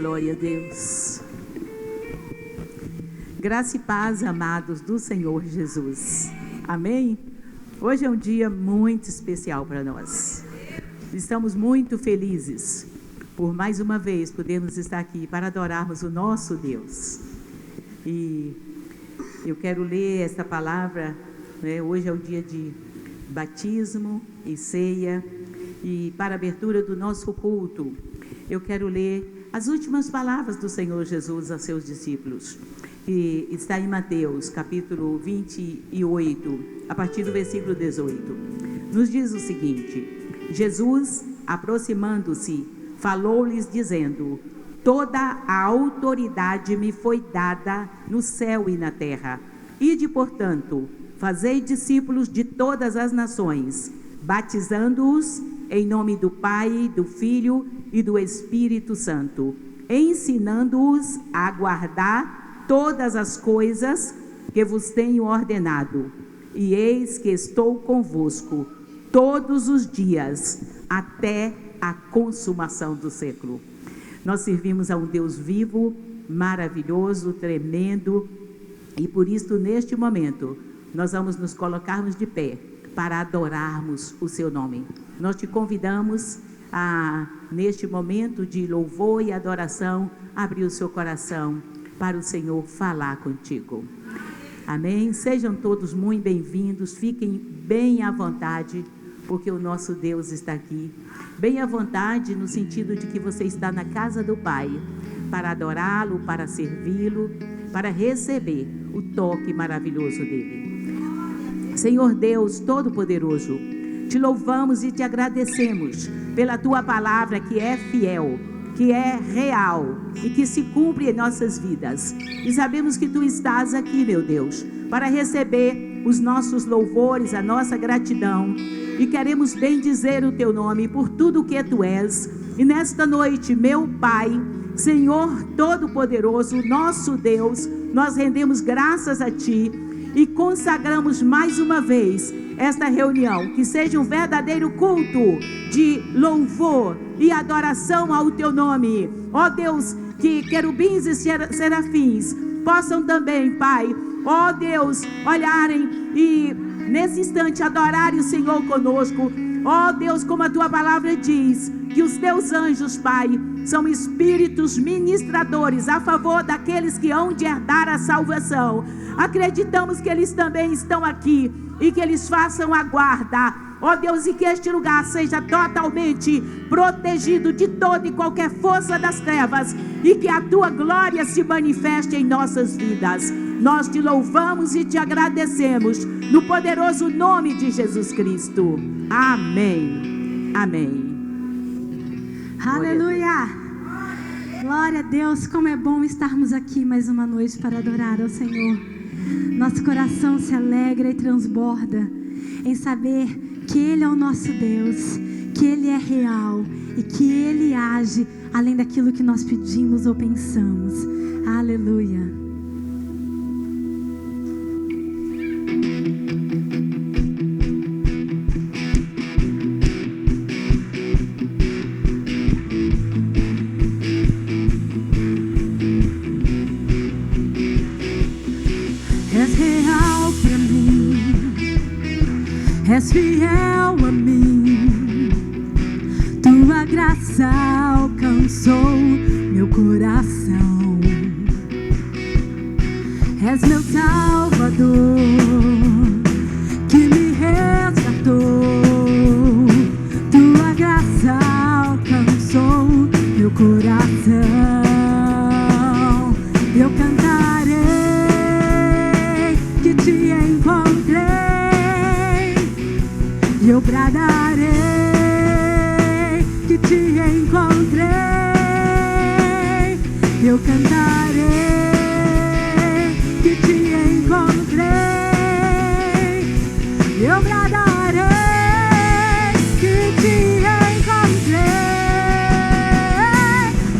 Glória a Deus. Graça e paz, amados do Senhor Jesus. Amém? Hoje é um dia muito especial para nós. Estamos muito felizes por mais uma vez podermos estar aqui para adorarmos o nosso Deus. E eu quero ler esta palavra, né? Hoje é o dia de batismo e ceia. E para a abertura do nosso culto, eu quero ler as últimas palavras do Senhor Jesus a seus discípulos, que está em Mateus, capítulo 28, a partir do versículo 18. Nos diz o seguinte: Jesus, aproximando-se, falou-lhes dizendo: toda a autoridade me foi dada no céu e na terra. Ide, portanto, fazei discípulos de todas as nações, batizando-os em nome do Pai, do Filho e do Espírito Santo, ensinando-os a guardar todas as coisas que vos tenho ordenado. E eis que estou convosco todos os dias, até a consumação do século. Nós servimos a um Deus vivo, maravilhoso, tremendo, e por isso, neste momento, nós vamos nos colocarmos de pé para adorarmos o seu nome. Nós te convidamos a, neste momento de louvor e adoração, abrir o seu coração para o Senhor falar contigo. Amém? Sejam todos muito bem-vindos, fiquem bem à vontade, porque o nosso Deus está aqui. Bem à vontade no sentido de que você está na casa do Pai, para adorá-lo, para servi-lo, para receber o toque maravilhoso dele. Senhor Deus Todo-Poderoso, te louvamos e te agradecemos pela tua palavra que é fiel, que é real e que se cumpre em nossas vidas. E sabemos que tu estás aqui, meu Deus, para receber os nossos louvores, a nossa gratidão. E queremos bendizer o teu nome por tudo que tu és. E nesta noite, meu Pai, Senhor Todo-Poderoso, nosso Deus, nós rendemos graças a ti e consagramos mais uma vez esta reunião, que seja um verdadeiro culto de louvor e adoração ao teu nome. Ó Deus, que querubins e serafins possam também, Pai, ó Deus, olharem e nesse instante adorarem o Senhor conosco. Ó Deus, como a tua palavra diz, que os teus anjos, Pai, são espíritos ministradores a favor daqueles que hão de herdar a salvação. Acreditamos que eles também estão aqui e que eles façam a guarda. Ó Deus, e que este lugar seja totalmente protegido de toda e qualquer força das trevas e que a tua glória se manifeste em nossas vidas. Nós te louvamos e te agradecemos no poderoso nome de Jesus Cristo. Amém. Amém. Aleluia. Glória a Deus, como é bom estarmos aqui mais uma noite para adorar ao Senhor. Nosso coração se alegra e transborda em saber que Ele é o nosso Deus, que Ele é real e que Ele age além daquilo que nós pedimos ou pensamos. Aleluia. És fiel a mim, tua graça alcançou meu coração. És meu Salvador, que me resgatou. Tua graça alcançou meu coração. Eu cantarei que te encontrei. Eu bradarei que te encontrei. Eu cantarei que te encontrei. Eu bradarei que te encontrei.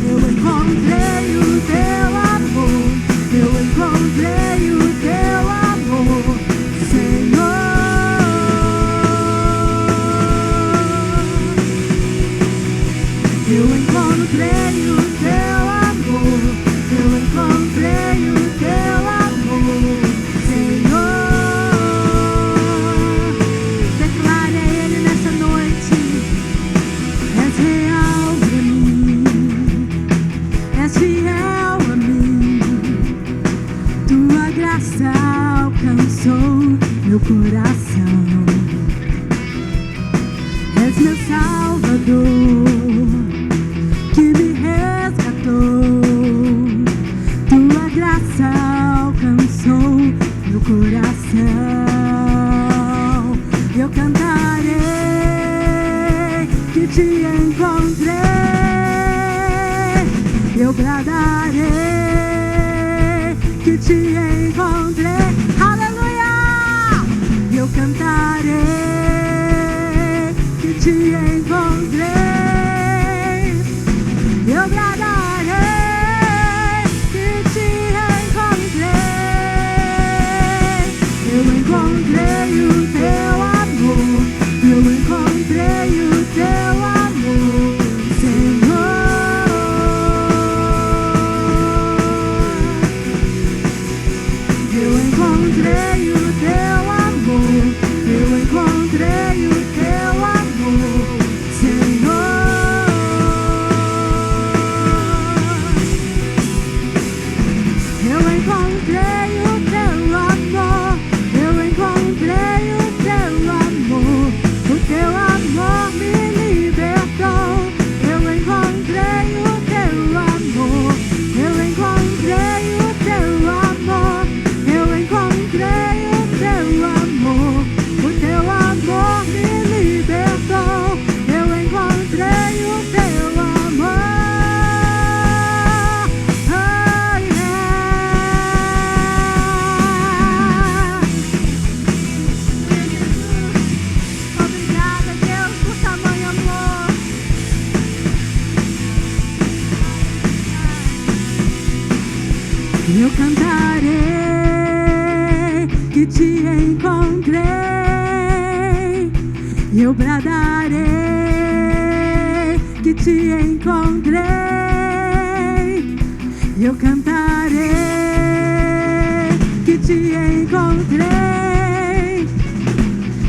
Eu encontrei o teu amor. Eu encontrei o teu amor, Senhor. Eu encontrei o teu amor. eu bradarei que te encontrei. Aleluia! Eu cantarei que te encontrei. Eu bradarei que te encontrei. Eu encontrei o teu amor. Eu encontrei o teu amor, Senhor. Eu encontrei o teu amor. Eu encontrei o teu amor, Senhor. Eu encontrei o teu amor. Eu encontrei o teu amor. O teu amor me libertou. Eu encontrei o teu amor. Eu encontrei o teu amor. Eu encontrei o teu amor. O teu amor me libertou. Eu encontrei o teu amor. Oh, yeah. Obrigada, Deus, por tamanho amor. Eu cantarei que te encontrei. Eu bradarei que te encontrei. Eu cantarei que te encontrei.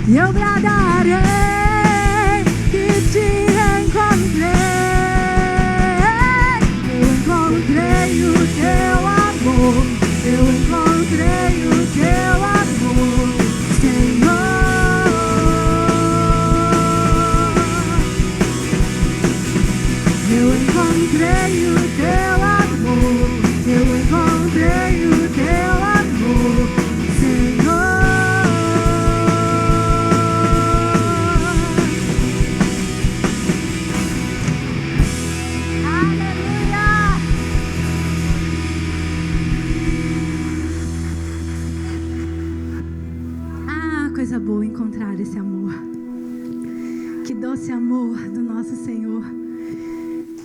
Eu bradarei que te encontrei. Eu encontrei o teu amor. Eu encontrei o teu amor, Senhor. Eu encontrei o teu amor. Eu encontrei o teu amor, Senhor. Aleluia! Ah, coisa boa encontrar esse amor. Que doce amor do nosso Senhor,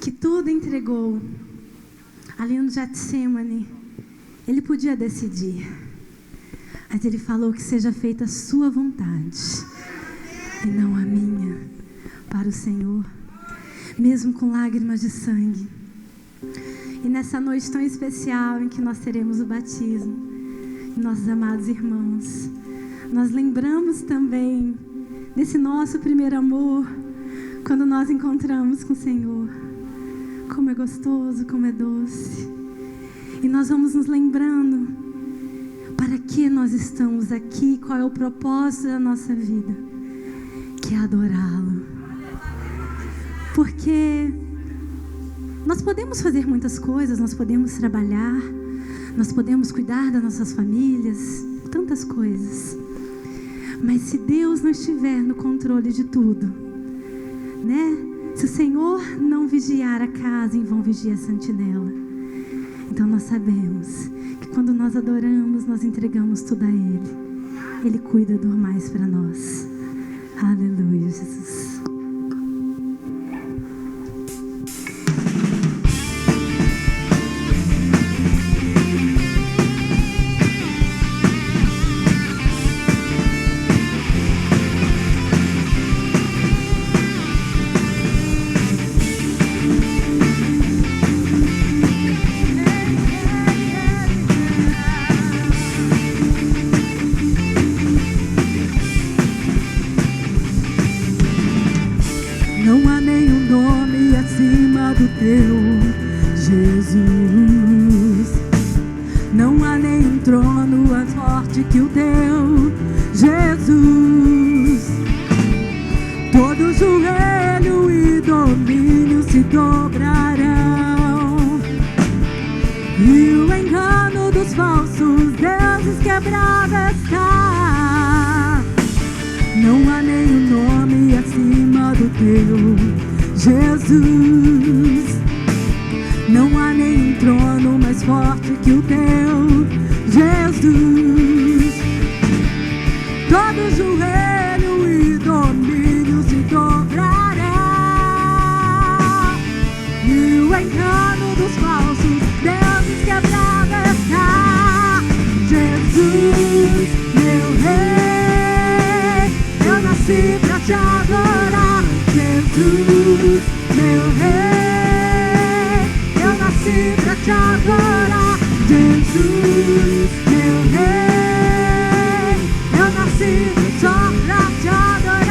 que tudo entregou. Ali no Getsemane, Ele podia decidir, mas Ele falou que seja feita a sua vontade e não a minha, para o Senhor, mesmo com lágrimas de sangue. E nessa noite tão especial em que nós teremos o batismo, nossos amados irmãos, nós lembramos também desse nosso primeiro amor, quando nós encontramos com o Senhor. Como é gostoso, como é doce. E nós vamos nos lembrando para que nós estamos aqui, qual é o propósito da nossa vida, que é adorá-lo. Porque nós podemos fazer muitas coisas, nós podemos trabalhar, nós podemos cuidar das nossas famílias, tantas coisas. Mas se Deus não estiver no controle de tudo, né? Se o Senhor não vigiar a casa, em vão vigia a sentinela. Então nós sabemos que quando nós adoramos, nós entregamos tudo a Ele. Ele cuida do mais para nós. Aleluia, Jesus. Não há nenhum nome acima do teu, Jesus. Não há nenhum trono mais forte que o teu, Jesus. Todo joelho e domínio se dobrarão, e o engano dos falsos deuses quebrado está. Não há nenhum nome acima do teu, Jesus. Não há nenhum engano dos falsos deuses quebrada está. Jesus, meu rei, eu nasci pra te adorar. Jesus, meu rei, eu nasci pra te adorar. Jesus, meu rei, eu nasci só pra te adorar.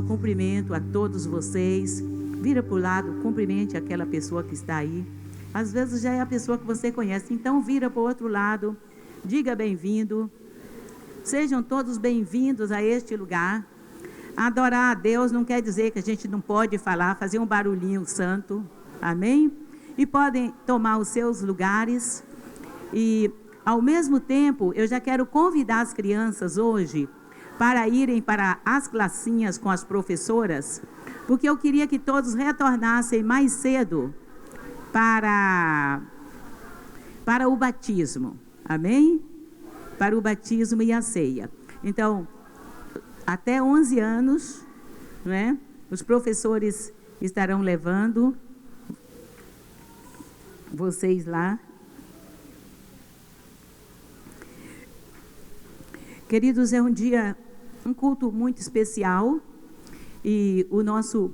Cumprimento a todos vocês. Vira para o lado, cumprimente aquela pessoa que está aí. Às vezes já é a pessoa que você conhece, então vira para o outro lado, diga bem-vindo. Sejam todos bem-vindos a este lugar. Adorar a Deus não quer dizer que a gente não pode falar, fazer um barulhinho santo, amém? E podem tomar os seus lugares. E ao mesmo tempo, eu já quero convidar as crianças hoje para irem para as classinhas com as professoras, porque eu queria que todos retornassem mais cedo para o batismo, amém? Para o batismo e a ceia. Então, até 11 anos, né, os professores estarão levando vocês lá. Queridos, é um culto muito especial, e o nosso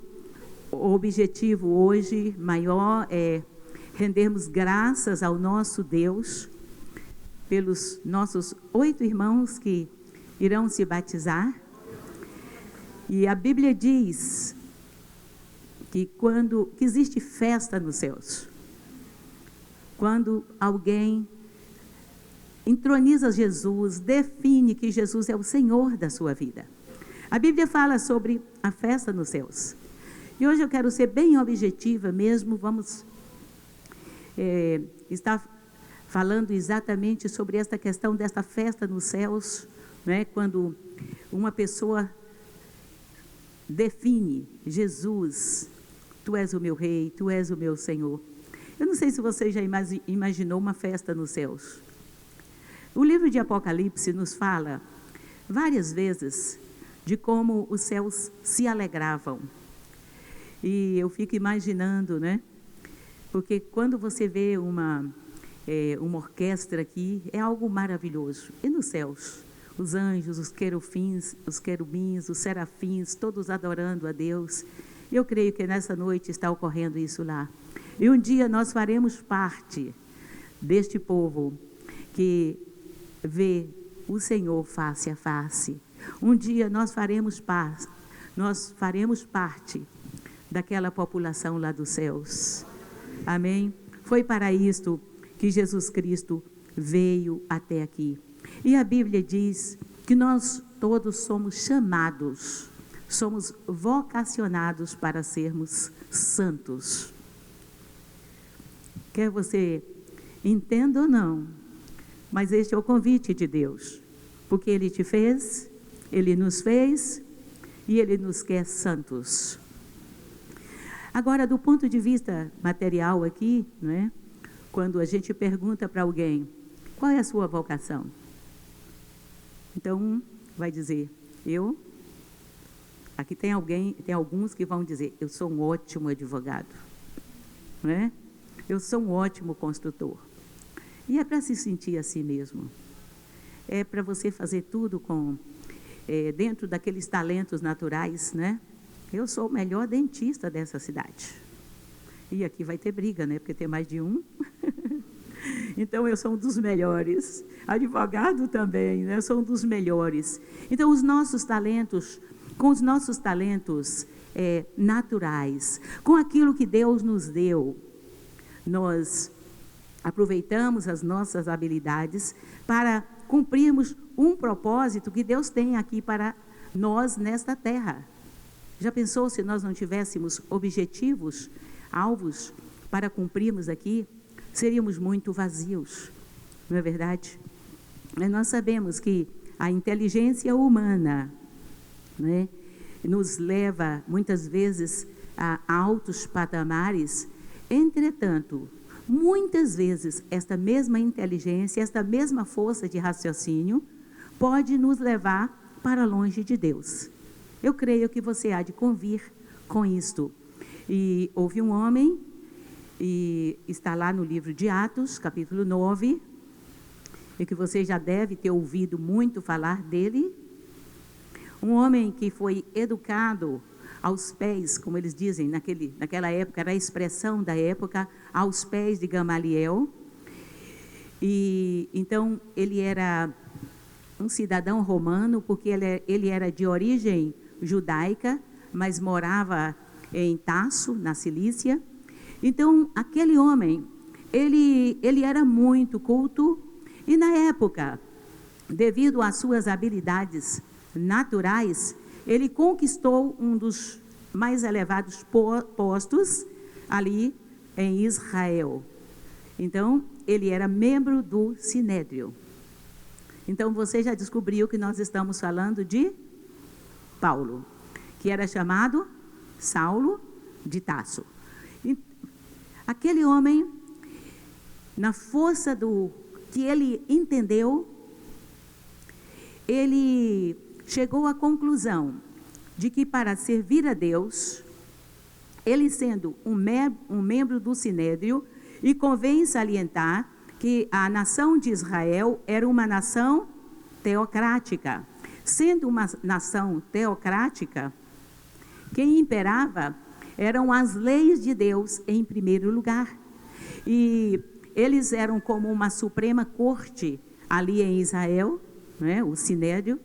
objetivo hoje maior é rendermos graças ao nosso Deus pelos nossos 8 irmãos que irão se batizar. E a Bíblia diz que que existe festa nos céus, quando alguém entroniza Jesus, define que Jesus é o Senhor da sua vida. A Bíblia fala sobre a festa nos céus. E hoje eu quero ser bem objetiva mesmo. Vamos estar falando exatamente sobre esta questão desta festa nos céus, né? Quando uma pessoa define Jesus, tu és o meu rei, tu és o meu Senhor. Eu não sei se você já imaginou uma festa nos céus. O livro de Apocalipse nos fala várias vezes de como os céus se alegravam. E eu fico imaginando, né? Porque quando você vê uma orquestra aqui, é algo maravilhoso. E nos céus, os anjos, os querubins, os serafins, todos adorando a Deus. Eu creio que nessa noite está ocorrendo isso lá. E um dia nós faremos parte deste povo que vê o Senhor face a face. Um dia nós faremos parte daquela população lá dos céus. Amém? Foi para isto que Jesus Cristo veio até aqui. E a Bíblia diz que nós todos somos chamados, somos vocacionados para sermos santos. Quer você entenda ou não, mas este é o convite de Deus, porque Ele te fez, Ele nos fez e Ele nos quer santos. Agora, do ponto de vista material aqui, não é? Quando a gente pergunta para alguém, qual é a sua vocação? Então, um vai dizer, aqui tem alguns que vão dizer, eu sou um ótimo advogado, não é? Eu sou um ótimo construtor. E é para se sentir assim mesmo. É para você fazer tudo dentro daqueles talentos naturais, né? Eu sou o melhor dentista dessa cidade. E aqui vai ter briga, né? Porque tem mais de um. Então, eu sou um dos melhores. Advogado também, né? Eu sou um dos melhores. Então, com os nossos talentos naturais, com aquilo que Deus nos deu, nós aproveitamos as nossas habilidades para cumprirmos um propósito que Deus tem aqui para nós nesta terra. Já pensou se nós não tivéssemos objetivos, alvos para cumprirmos aqui? Seríamos muito vazios, não é verdade? Mas nós sabemos que a inteligência humana, né, nos leva muitas vezes a altos patamares. Entretanto, muitas vezes esta mesma inteligência, esta mesma força de raciocínio pode nos levar para longe de Deus. eu creio que você há de convir com isto. E houve um homem, e está lá no livro de Atos, capítulo 9, e que você já deve ter ouvido muito falar dele. Um homem que foi educado aos pés, como eles dizem, naquela época, era a expressão da época, aos pés de Gamaliel. E então ele era um cidadão romano, porque ele era de origem judaica, mas morava em Tarso, na Cilícia. Então, aquele homem, ele era muito culto, e na época, devido às suas habilidades naturais, ele conquistou um dos mais elevados postos ali em Israel. Então, ele era membro do Sinédrio. Então, você já descobriu que nós estamos falando de Paulo, que era chamado Saulo de Tarso. Aquele homem, na força do que ele entendeu, ele chegou à conclusão de que para servir a Deus, ele sendo um membro do Sinédrio, e convém salientar que a nação de Israel era uma nação teocrática. Sendo uma nação teocrática, quem imperava eram as leis de Deus em primeiro lugar. E eles eram como uma suprema corte ali em Israel, né, o Sinédrio,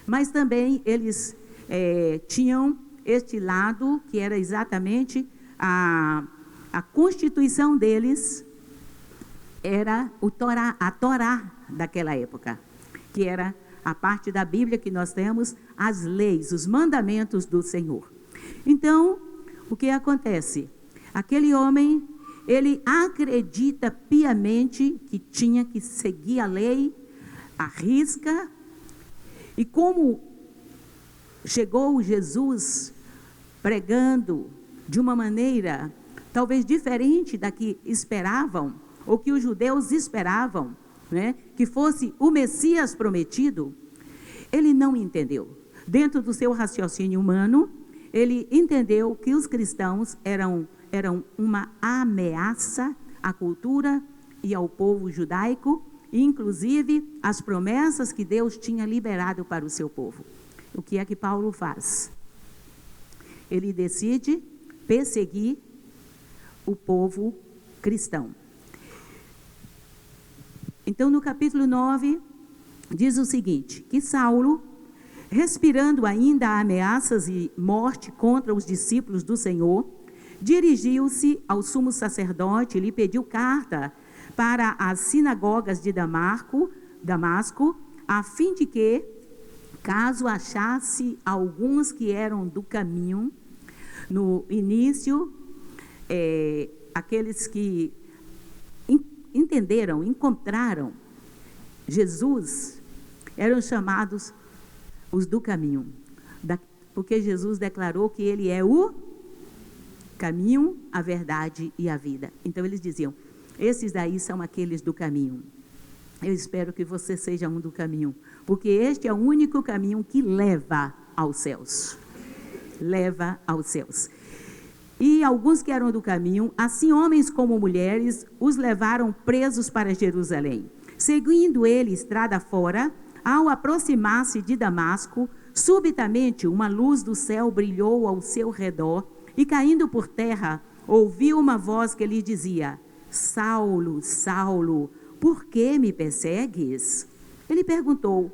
mas também eles tinham este lado que era exatamente a constituição deles, era a Torá daquela época, que era a parte da Bíblia que nós temos, as leis, os mandamentos do Senhor. Então, o que acontece? Aquele homem, ele acredita piamente que tinha que seguir a lei, à risca, e como chegou Jesus pregando de uma maneira talvez diferente da que esperavam, ou que os judeus esperavam, né, que fosse o Messias prometido, ele não entendeu. Dentro do seu raciocínio humano, ele entendeu que os cristãos eram uma ameaça à cultura e ao povo judaico, e inclusive as promessas que Deus tinha liberado para o seu povo. O que é que Paulo faz? Ele decide perseguir o povo cristão. Então, no capítulo 9, diz o seguinte, que Saulo, respirando ainda ameaças e morte contra os discípulos do Senhor, dirigiu-se ao sumo sacerdote e lhe pediu carta para as sinagogas de Damasco, a fim de que, caso achasse alguns que eram do caminho, no início, aqueles que encontraram Jesus, eram chamados os do caminho, porque Jesus declarou que ele é o caminho, a verdade e a vida. Então eles diziam, esses daí são aqueles do caminho. Eu espero que você seja um do caminho, porque este é o único caminho que leva aos céus. Leva aos céus. E alguns que eram do caminho, assim homens como mulheres, os levaram presos para Jerusalém. Seguindo ele estrada fora, ao aproximar-se de Damasco, subitamente uma luz do céu brilhou ao seu redor, e caindo por terra, ouviu uma voz que lhe dizia, Saulo, Saulo, por que me persegues? Ele perguntou,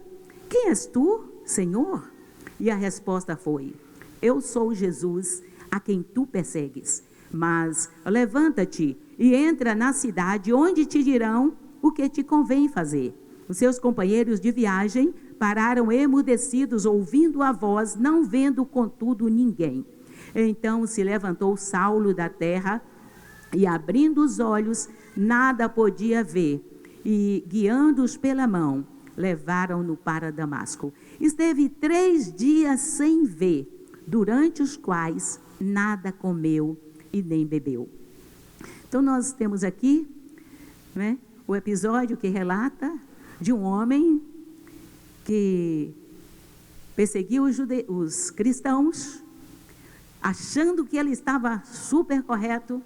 quem és tu, Senhor? E a resposta foi, eu sou Jesus, a quem tu persegues. Mas levanta-te e entra na cidade, onde te dirão o que te convém fazer. Os seus companheiros de viagem pararam emudecidos, ouvindo a voz, não vendo, contudo, ninguém. Então se levantou Saulo da terra e, abrindo os olhos, nada podia ver. E, guiando-os pela mão, levaram-no para Damasco. Esteve 3 dias sem ver, durante os quais nada comeu e nem bebeu. Então nós temos aqui, né, o episódio que relata de um homem que perseguiu os cristãos, achando que ele estava super correto,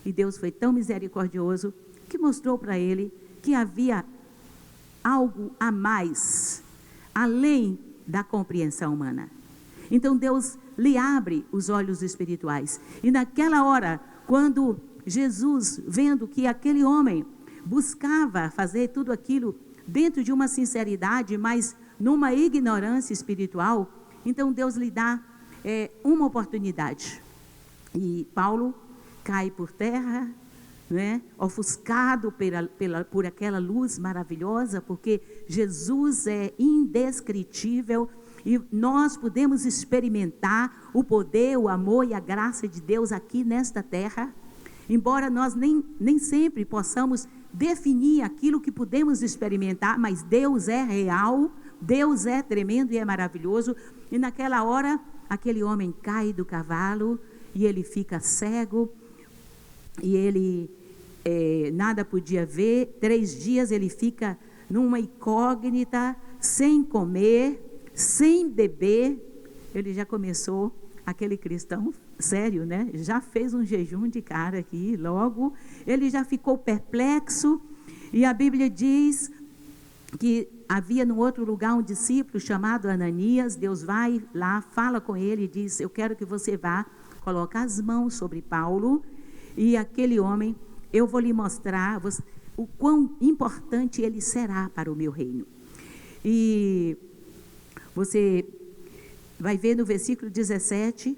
e Deus foi tão misericordioso que mostrou para ele que havia algo a mais, além da compreensão humana. Então Deus lhe abre os olhos espirituais. E naquela hora, quando Jesus, vendo que aquele homem buscava fazer tudo aquilo dentro de uma sinceridade, mas numa ignorância espiritual, então Deus lhe dá uma oportunidade. E Paulo cai por terra, né, ofuscado por aquela luz maravilhosa, porque Jesus é indescritível e nós podemos experimentar o poder, o amor e a graça de Deus aqui nesta terra, embora nós nem sempre possamos definir aquilo que podemos experimentar, mas Deus é real, Deus é tremendo e é maravilhoso. E naquela hora, aquele homem cai do cavalo e ele fica cego, e ele nada podia ver. 3 dias ele fica numa incógnita, sem comer, sem beber. Ele já começou, aquele cristão sério, né? Já fez um jejum de cara aqui, logo ele já ficou perplexo. E a Bíblia diz que havia no outro lugar um discípulo chamado Ananias. Deus vai lá, fala com ele e diz: eu quero que você vá colocar as mãos sobre Paulo, e aquele homem, eu vou lhe mostrar o quão importante ele será para o meu reino. E você vai ver no versículo 17,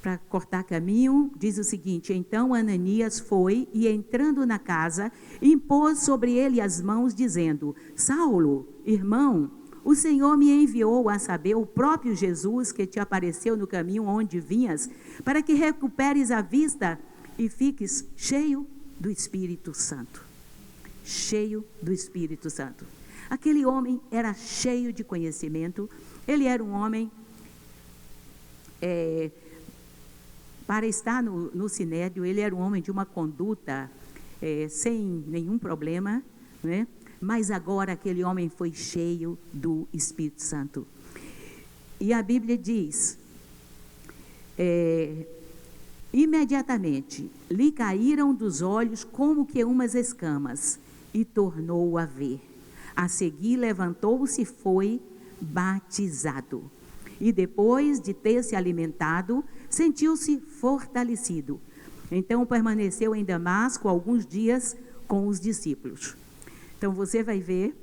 para cortar caminho, diz o seguinte: então Ananias foi e, entrando na casa, impôs sobre ele as mãos, dizendo: Saulo, irmão, o Senhor me enviou, a saber, o próprio Jesus que te apareceu no caminho onde vinhas, para que recuperes a vista e fiques cheio do Espírito Santo. Cheio do Espírito Santo. Aquele homem era cheio de conhecimento. Ele era um homem, para estar no Sinédrio, ele era um homem de uma conduta sem nenhum problema, né? Mas agora aquele homem foi cheio do Espírito Santo. E a Bíblia diz: imediatamente lhe caíram dos olhos como que umas escamas, e tornou a ver. A seguir levantou-se e foi batizado. E depois de ter se alimentado, sentiu-se fortalecido. Então permaneceu em Damasco alguns dias com os discípulos. Então você vai ver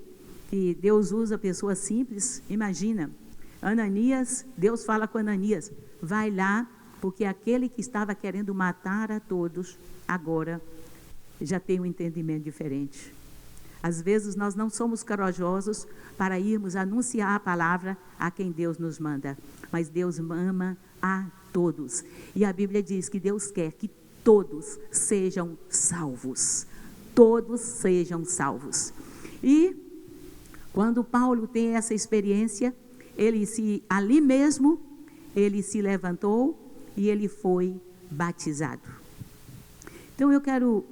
que Deus usa pessoas simples. Imagina, Ananias, Deus fala com Ananias: vai lá, porque aquele que estava querendo matar a todos, agora já tem um entendimento diferente. Às vezes nós não somos corajosos para irmos anunciar a palavra a quem Deus nos manda, mas Deus ama a todos. E a Bíblia diz que Deus quer que todos sejam salvos. Todos sejam salvos. E quando Paulo tem essa experiência, ali mesmo, ele se levantou e ele foi batizado. Então eu quero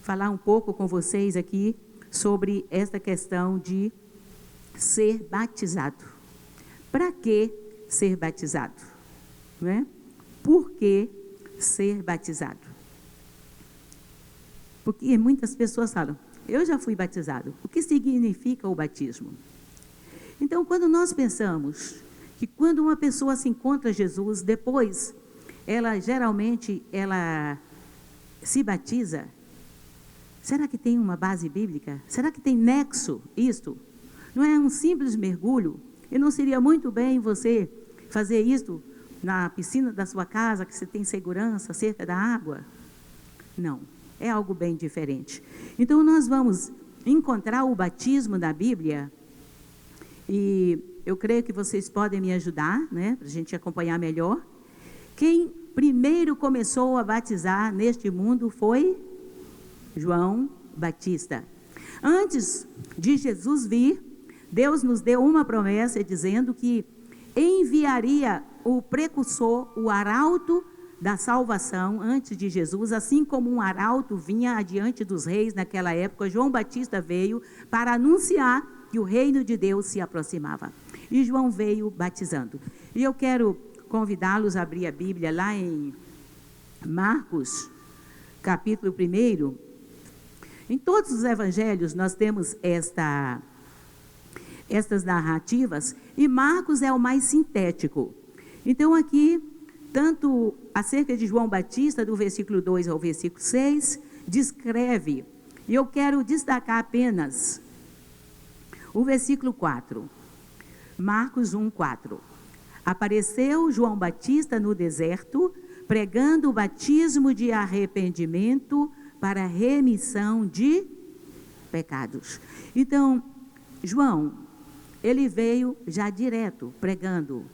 falar um pouco com vocês aqui sobre esta questão de ser batizado. Para que ser batizado? Não é? Por que ser batizado? Porque muitas pessoas falam: eu já fui batizado. O que significa o batismo? Então, quando nós pensamos que quando uma pessoa se encontra Jesus, depois, geralmente se batiza, será que tem uma base bíblica? Será que tem nexo isto? Não é um simples mergulho? E não seria muito bem você fazer isto na piscina da sua casa, que você tem segurança cerca da água? Não, é algo bem diferente. Então nós vamos encontrar o batismo na Bíblia, e eu creio que vocês podem me ajudar, né, para a gente acompanhar melhor. Quem primeiro começou a batizar neste mundo foi João Batista. Antes de Jesus vir, Deus nos deu uma promessa dizendo que enviaria o precursor, o arauto da salvação antes de Jesus, assim como um arauto vinha adiante dos reis naquela época. João Batista veio para anunciar que o reino de Deus se aproximava. E João veio batizando. E eu quero convidá-los a abrir a Bíblia lá em Marcos, capítulo 1. Em todos os evangelhos nós temos estas narrativas, e Marcos é o mais sintético. Então aqui, tanto acerca de João Batista, do versículo 2 ao versículo 6, descreve, e eu quero destacar apenas o versículo 4. Marcos 1, 4. Apareceu João Batista no deserto, pregando o batismo de arrependimento para remissão de pecados. Então, João, ele veio já direto, pregando: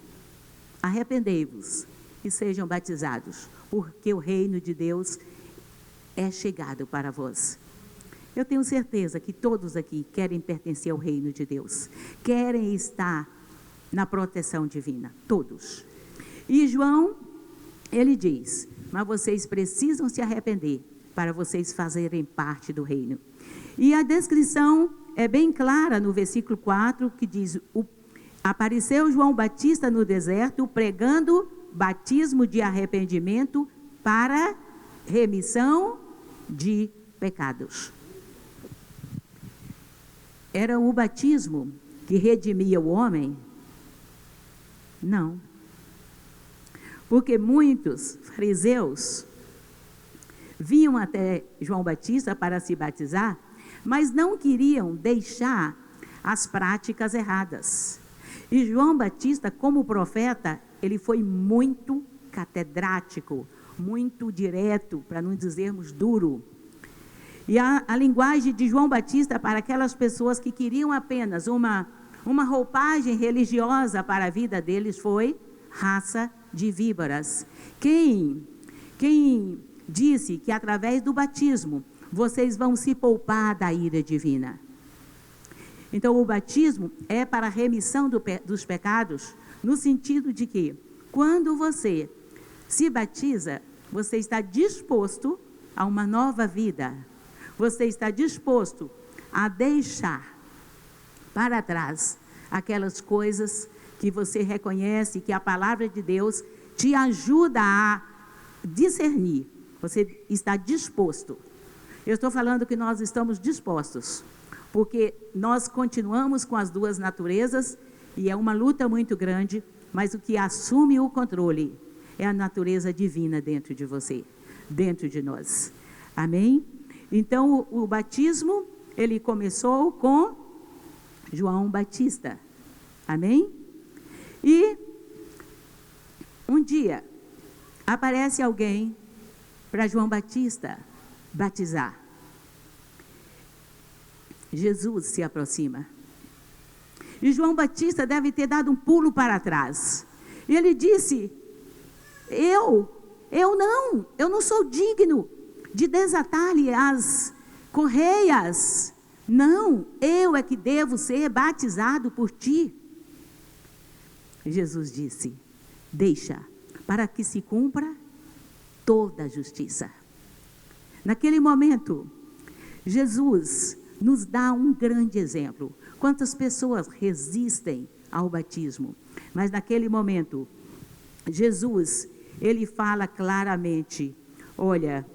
arrependei-vos e sejam batizados, porque o reino de Deus é chegado para vós. Eu tenho certeza que todos aqui querem pertencer ao reino de Deus, querem estar na proteção divina, todos. E João, ele diz: mas vocês precisam se arrepender para vocês fazerem parte do reino. E a descrição é bem clara no versículo 4, que diz: apareceu João Batista no deserto, pregando batismo de arrependimento para remissão de pecados. Era o batismo que redimia o homem? Não. Porque muitos fariseus vinham até João Batista para se batizar, mas não queriam deixar as práticas erradas. E João Batista, como profeta, ele foi muito catedrático, muito direto, para não dizermos duro. E a linguagem de João Batista para aquelas pessoas que queriam apenas uma roupagem religiosa para a vida deles foi: raça de víboras. Quem disse que através do batismo vocês vão se poupar da ira divina? Então, o batismo é para a remissão dos pecados, no sentido de que, quando você se batiza, você está disposto a uma nova vida. Você está disposto a deixar para trás aquelas coisas que você reconhece, que a palavra de Deus te ajuda a discernir. Você está disposto. Eu estou falando que nós estamos dispostos, porque nós continuamos com as duas naturezas, e é uma luta muito grande, mas o que assume o controle é a natureza divina dentro de você, dentro de nós. Amém? Então, o batismo, ele começou com João Batista. Amém? E um dia aparece alguém para João Batista batizar. Jesus se aproxima. E João Batista deve ter dado um pulo para trás. E ele disse: eu não sou digno de desatar-lhe as correias. Não, eu é que devo ser batizado por ti. Jesus disse: deixa, para que se cumpra toda a justiça. Naquele momento, Jesus nos dá um grande exemplo. Quantas pessoas resistem ao batismo? Mas naquele momento, Jesus, ele fala claramente: olha,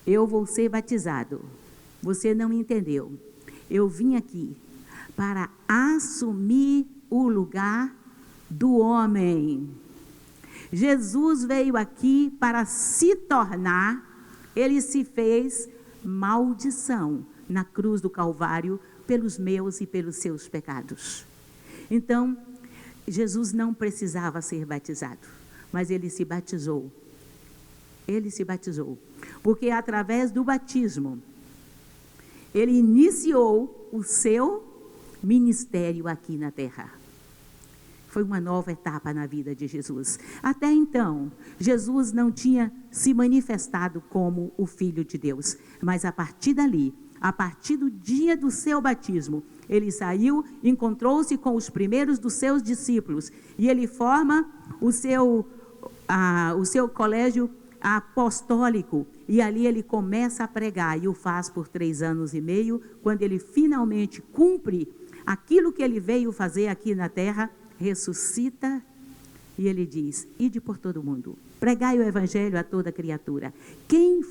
eu vou ser batizado. Você não entendeu. Eu vim aqui para assumir o lugar do homem. Jesus veio aqui para se tornar, ele se fez maldição na cruz do Calvário pelos meus e pelos seus pecados. Então, Jesus não precisava ser batizado, mas ele se batizou. Ele se batizou, porque através do batismo, ele iniciou o seu ministério aqui na terra. Foi uma nova etapa na vida de Jesus. Até então, Jesus não tinha se manifestado como o Filho de Deus, mas a partir dali, a partir do dia do seu batismo, ele saiu, encontrou-se com os primeiros dos seus discípulos, e ele forma o seu colégio apostólico, e ali ele começa a pregar, e o faz por 3 anos e meio, quando ele finalmente cumpre aquilo que ele veio fazer aqui na terra, ressuscita, e ele diz: ide por todo mundo, pregai o evangelho a toda criatura. Quem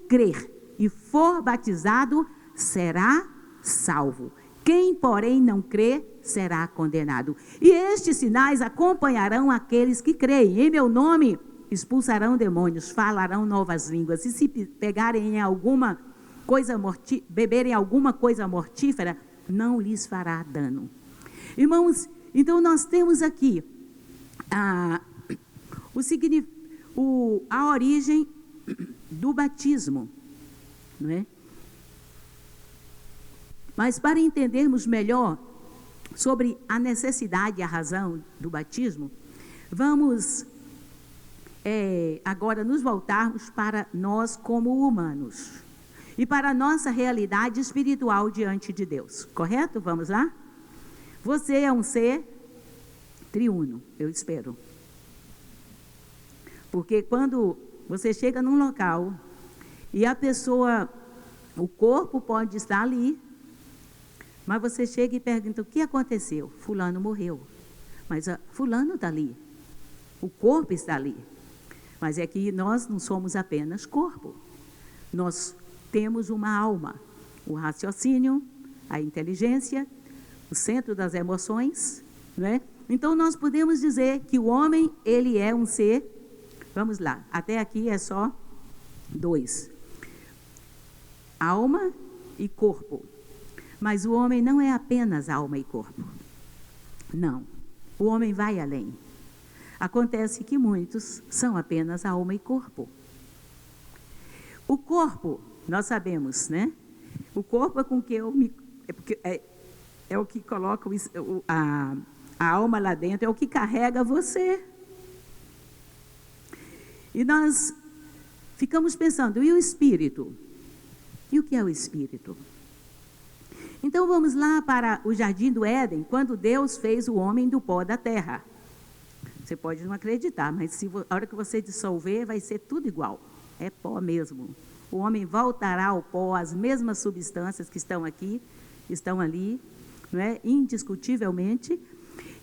crer e for batizado será salvo. Quem, porém, não crê será condenado. E estes sinais acompanharão aqueles que creem. Em meu nome expulsarão demônios, falarão novas línguas. E se pegarem alguma coisa beberem alguma coisa mortífera, não lhes fará dano. Irmãos, então nós temos aqui a origem do batismo, não é? Mas para entendermos melhor sobre a necessidade e a razão do batismo, vamos agora nos voltarmos para nós como humanos e para a nossa realidade espiritual diante de Deus, correto? Vamos lá? Você é um ser triuno, eu espero. Porque quando você chega num local e a pessoa, o corpo pode estar ali, mas você chega e pergunta: o que aconteceu? Fulano morreu. Mas fulano está ali. O corpo está ali. Mas é que nós não somos apenas corpo. Nós temos uma alma. O raciocínio, a inteligência, o centro das emoções, não é? Então nós podemos dizer que o homem, ele é um ser, vamos lá, até aqui é só 2. Alma e corpo. Mas o homem não é apenas alma e corpo. Não. O homem vai além. Acontece que muitos são apenas alma e corpo. O corpo, nós sabemos, né? O corpo é com que é o que coloca a alma lá dentro, é o que carrega você. E nós ficamos pensando: e o espírito? E o que é o espírito? Então vamos lá para o Jardim do Éden, quando Deus fez o homem do pó da terra. Você pode não acreditar, mas a hora que você dissolver, vai ser tudo igual. É pó mesmo. O homem voltará ao pó, as mesmas substâncias que estão aqui, estão ali, não é? Indiscutivelmente.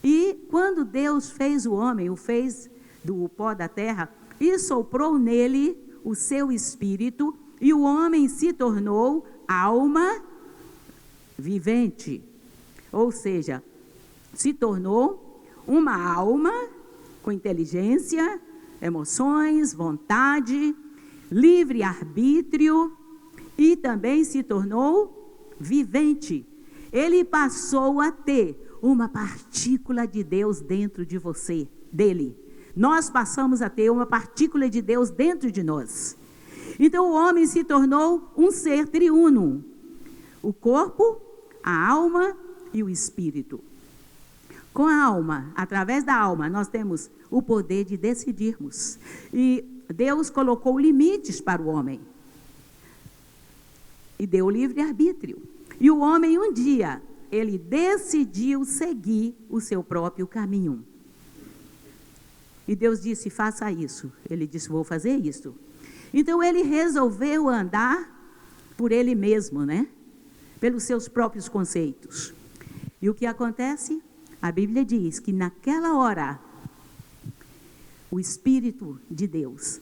E quando Deus fez o homem, o fez do pó da terra, e soprou nele o seu espírito, e o homem se tornou alma vivente, ou seja, se tornou uma alma com inteligência, emoções, vontade, livre-arbítrio, e também se tornou vivente. Ele passou a ter uma partícula de Deus dentro de você, dele. Nós passamos a ter uma partícula de Deus dentro de nós. Então o homem se tornou um ser triuno. O corpo, a alma e o espírito. Com a alma, através da alma, nós temos o poder de decidirmos. E Deus colocou limites para o homem. E deu livre-arbítrio. E o homem, um dia, ele decidiu seguir o seu próprio caminho. E Deus disse: faça isso. Ele disse: vou fazer isso. Então ele resolveu andar por ele mesmo, né? Pelos seus próprios conceitos. E o que acontece? A Bíblia diz que naquela hora, o Espírito de Deus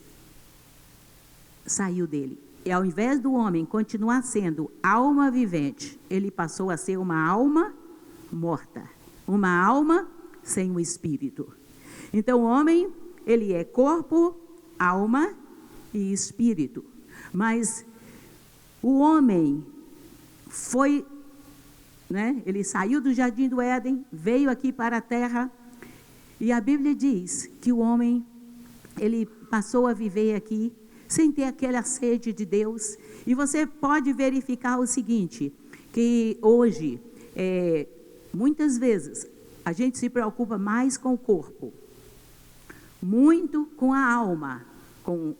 saiu dele. E ao invés do homem continuar sendo alma vivente, ele passou a ser uma alma morta. Uma alma sem o Espírito. Então o homem, ele é corpo, alma e espírito. Mas o homem foi, né? Ele saiu do Jardim do Éden, veio aqui para a terra, e a Bíblia diz que o homem, ele passou a viver aqui, sem ter aquela sede de Deus. E você pode verificar o seguinte, que hoje, muitas vezes, a gente se preocupa mais com o corpo, muito com a alma, com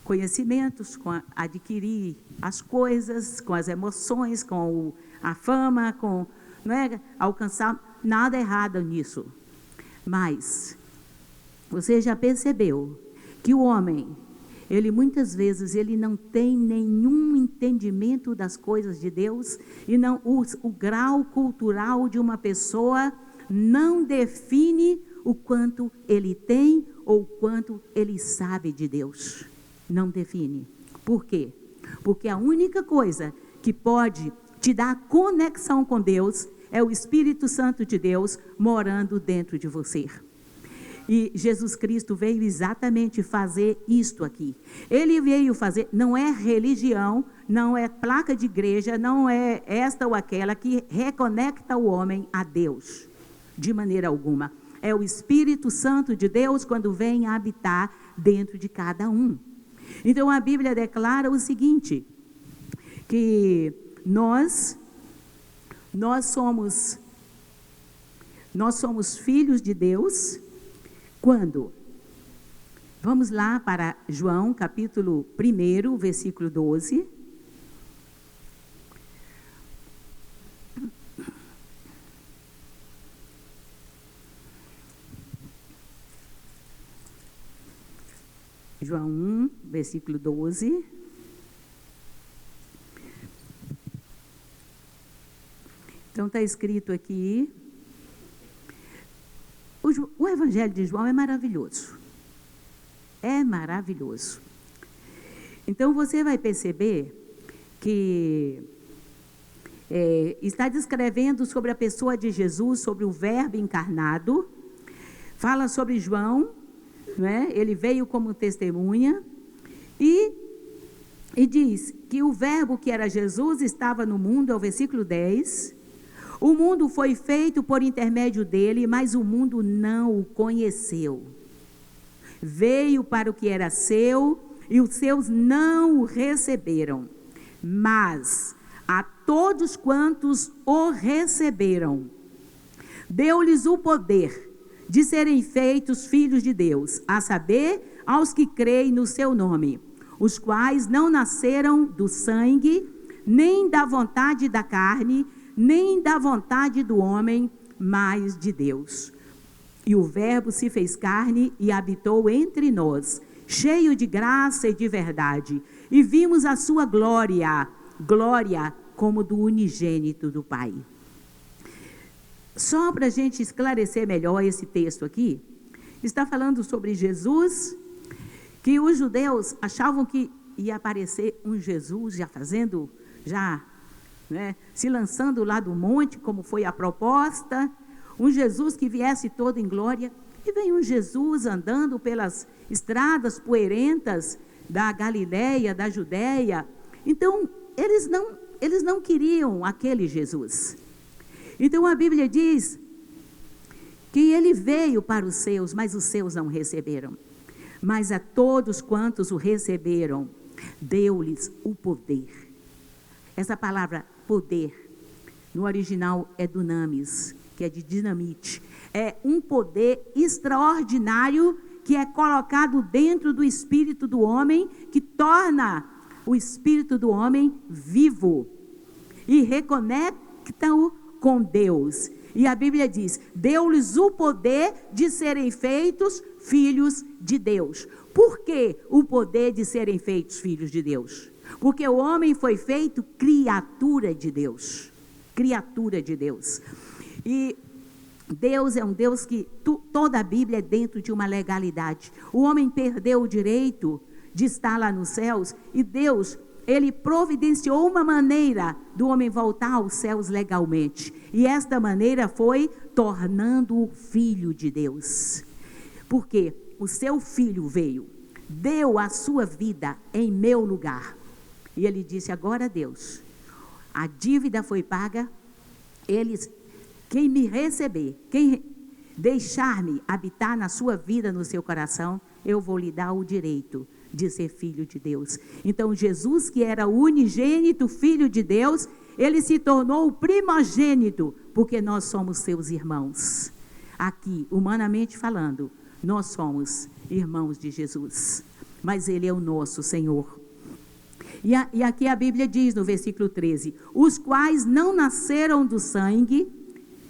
conhecimentos, com adquirir as coisas, com as emoções, com a fama, com, não é, alcançar, nada errado nisso. Mas você já percebeu que o homem, ele muitas vezes ele não tem nenhum entendimento das coisas de Deus, e não o grau cultural de uma pessoa não define o quanto ele tem ou o quanto ele sabe de Deus. Não define. Por quê? Porque a única coisa que pode te dar conexão com Deus é o Espírito Santo de Deus morando dentro de você. E Jesus Cristo veio exatamente fazer isto aqui. Ele veio fazer, não é religião, não é placa de igreja, não é esta ou aquela que reconecta o homem a Deus, de maneira alguma. É o Espírito Santo de Deus quando vem habitar dentro de cada um. Então a Bíblia declara o seguinte, que nós somos filhos de Deus. Quando? Vamos lá para João, capítulo 1, versículo 12. João 1, versículo 12. Então está escrito aqui. O Evangelho de João é maravilhoso. É maravilhoso. Então você vai perceber que está descrevendo sobre a pessoa de Jesus, sobre o Verbo encarnado. Fala sobre João, né? Ele veio como testemunha. E diz que o Verbo que era Jesus estava no mundo, é o versículo 10. O mundo foi feito por intermédio dele, mas o mundo não o conheceu. Veio para o que era seu, e os seus não o receberam. Mas a todos quantos o receberam, deu-lhes o poder de serem feitos filhos de Deus, a saber, aos que creem no seu nome, os quais não nasceram do sangue, nem da vontade da carne, nem da vontade do homem, mas de Deus. E o Verbo se fez carne e habitou entre nós, cheio de graça e de verdade, e vimos a sua glória, glória como do unigênito do Pai. Só para a gente esclarecer melhor esse texto aqui, está falando sobre Jesus, que os judeus achavam que ia aparecer um Jesus se lançando lá do monte, como foi a proposta, um Jesus que viesse todo em glória, e vem um Jesus andando pelas estradas poeirentas da Galileia, da Judéia. Então, eles não queriam aquele Jesus. Então, a Bíblia diz que ele veio para os seus, mas os seus não receberam. Mas a todos quantos o receberam, deu-lhes o poder. Essa palavra poder, no original é dunamis, que é de dinamite. É um poder extraordinário que é colocado dentro do espírito do homem, que torna o espírito do homem vivo e reconecta-o com Deus. E a Bíblia diz, deu-lhes o poder de serem feitos filhos de Deus. Por que o poder de serem feitos filhos de Deus? Porque o homem foi feito criatura de Deus. Criatura de Deus. E Deus é um Deus que toda a Bíblia é dentro de uma legalidade. O homem perdeu o direito de estar lá nos céus, e Deus, ele providenciou uma maneira do homem voltar aos céus legalmente. E esta maneira foi tornando-o filho de Deus. Porque o seu filho veio, deu a sua vida em meu lugar. E ele disse, agora Deus, a dívida foi paga, quem me receber, quem deixar-me habitar na sua vida, no seu coração, eu vou lhe dar o direito de ser filho de Deus. Então Jesus, que era o unigênito filho de Deus, ele se tornou o primogênito, porque nós somos seus irmãos. Aqui, humanamente falando, nós somos irmãos de Jesus, mas ele é o nosso Senhor. E aqui a Bíblia diz no versículo 13, os quais não nasceram do sangue,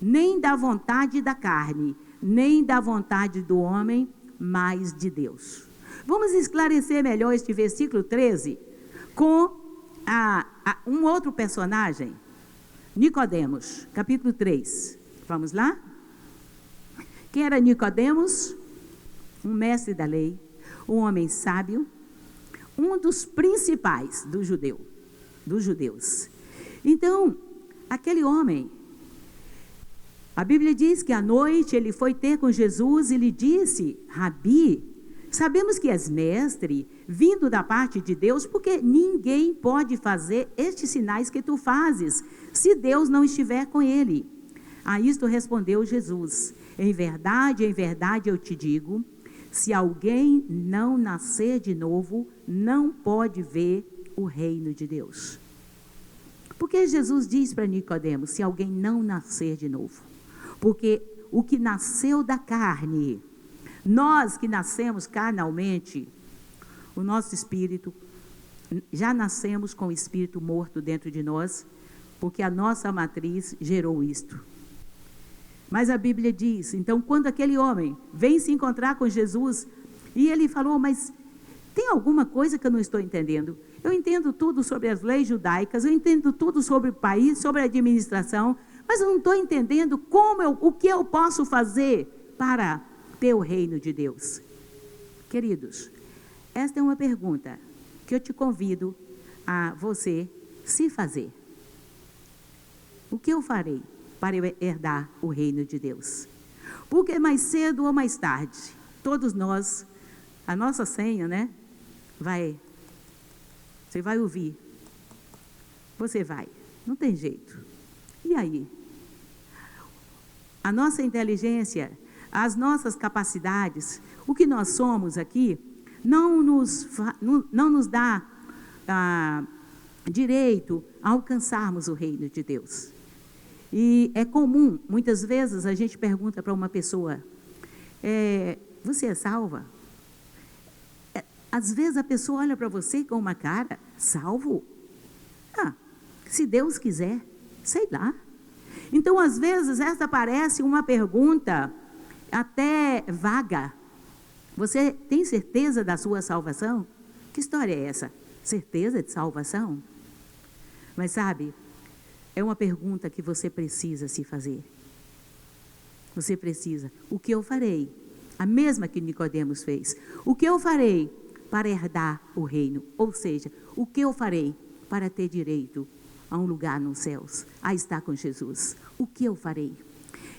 nem da vontade da carne, nem da vontade do homem, mas de Deus. Vamos esclarecer melhor este versículo 13 com um outro personagem, Nicodemos, capítulo 3. Vamos lá? Quem era Nicodemos? Um mestre da lei, um homem sábio, um dos principais dos judeus. Então, aquele homem, a Bíblia diz que à noite ele foi ter com Jesus e lhe disse: Rabi, sabemos que és mestre, vindo da parte de Deus, porque ninguém pode fazer estes sinais que tu fazes, se Deus não estiver com ele. A isto respondeu Jesus: em verdade eu te digo, se alguém não nascer de novo, não pode ver o reino de Deus. Porque Jesus diz para Nicodemos, se alguém não nascer de novo? Porque o que nasceu da carne, nós que nascemos carnalmente, o nosso espírito, já nascemos com o espírito morto dentro de nós, porque a nossa matriz gerou isto. Mas a Bíblia diz, então, quando aquele homem vem se encontrar com Jesus, e ele falou, mas tem alguma coisa que eu não estou entendendo? Eu entendo tudo sobre as leis judaicas, eu entendo tudo sobre o país, sobre a administração, mas eu não estou entendendo o que eu posso fazer para ter o reino de Deus. Queridos, esta é uma pergunta que eu te convido a você se fazer. O que eu farei para eu herdar o reino de Deus? Porque mais cedo ou mais tarde, todos nós, a nossa senha, né? Você vai ouvir. Você vai. Não tem jeito. E aí? A nossa inteligência, as nossas capacidades, o que nós somos aqui, não nos dá direito a alcançarmos o reino de Deus. E é comum, muitas vezes, a gente pergunta para uma pessoa, você é salva? Às vezes a pessoa olha para você com uma cara, salvo? Se Deus quiser, sei lá. Então, às vezes, essa parece uma pergunta até vaga. Você tem certeza da sua salvação? Que história é essa? Certeza de salvação? Mas sabe, é uma pergunta que você precisa se fazer. Você precisa. O que eu farei? A mesma que Nicodemos fez. O que eu farei para herdar o reino? Ou seja, o que eu farei para ter direito a um lugar nos céus, a estar com Jesus? O que eu farei?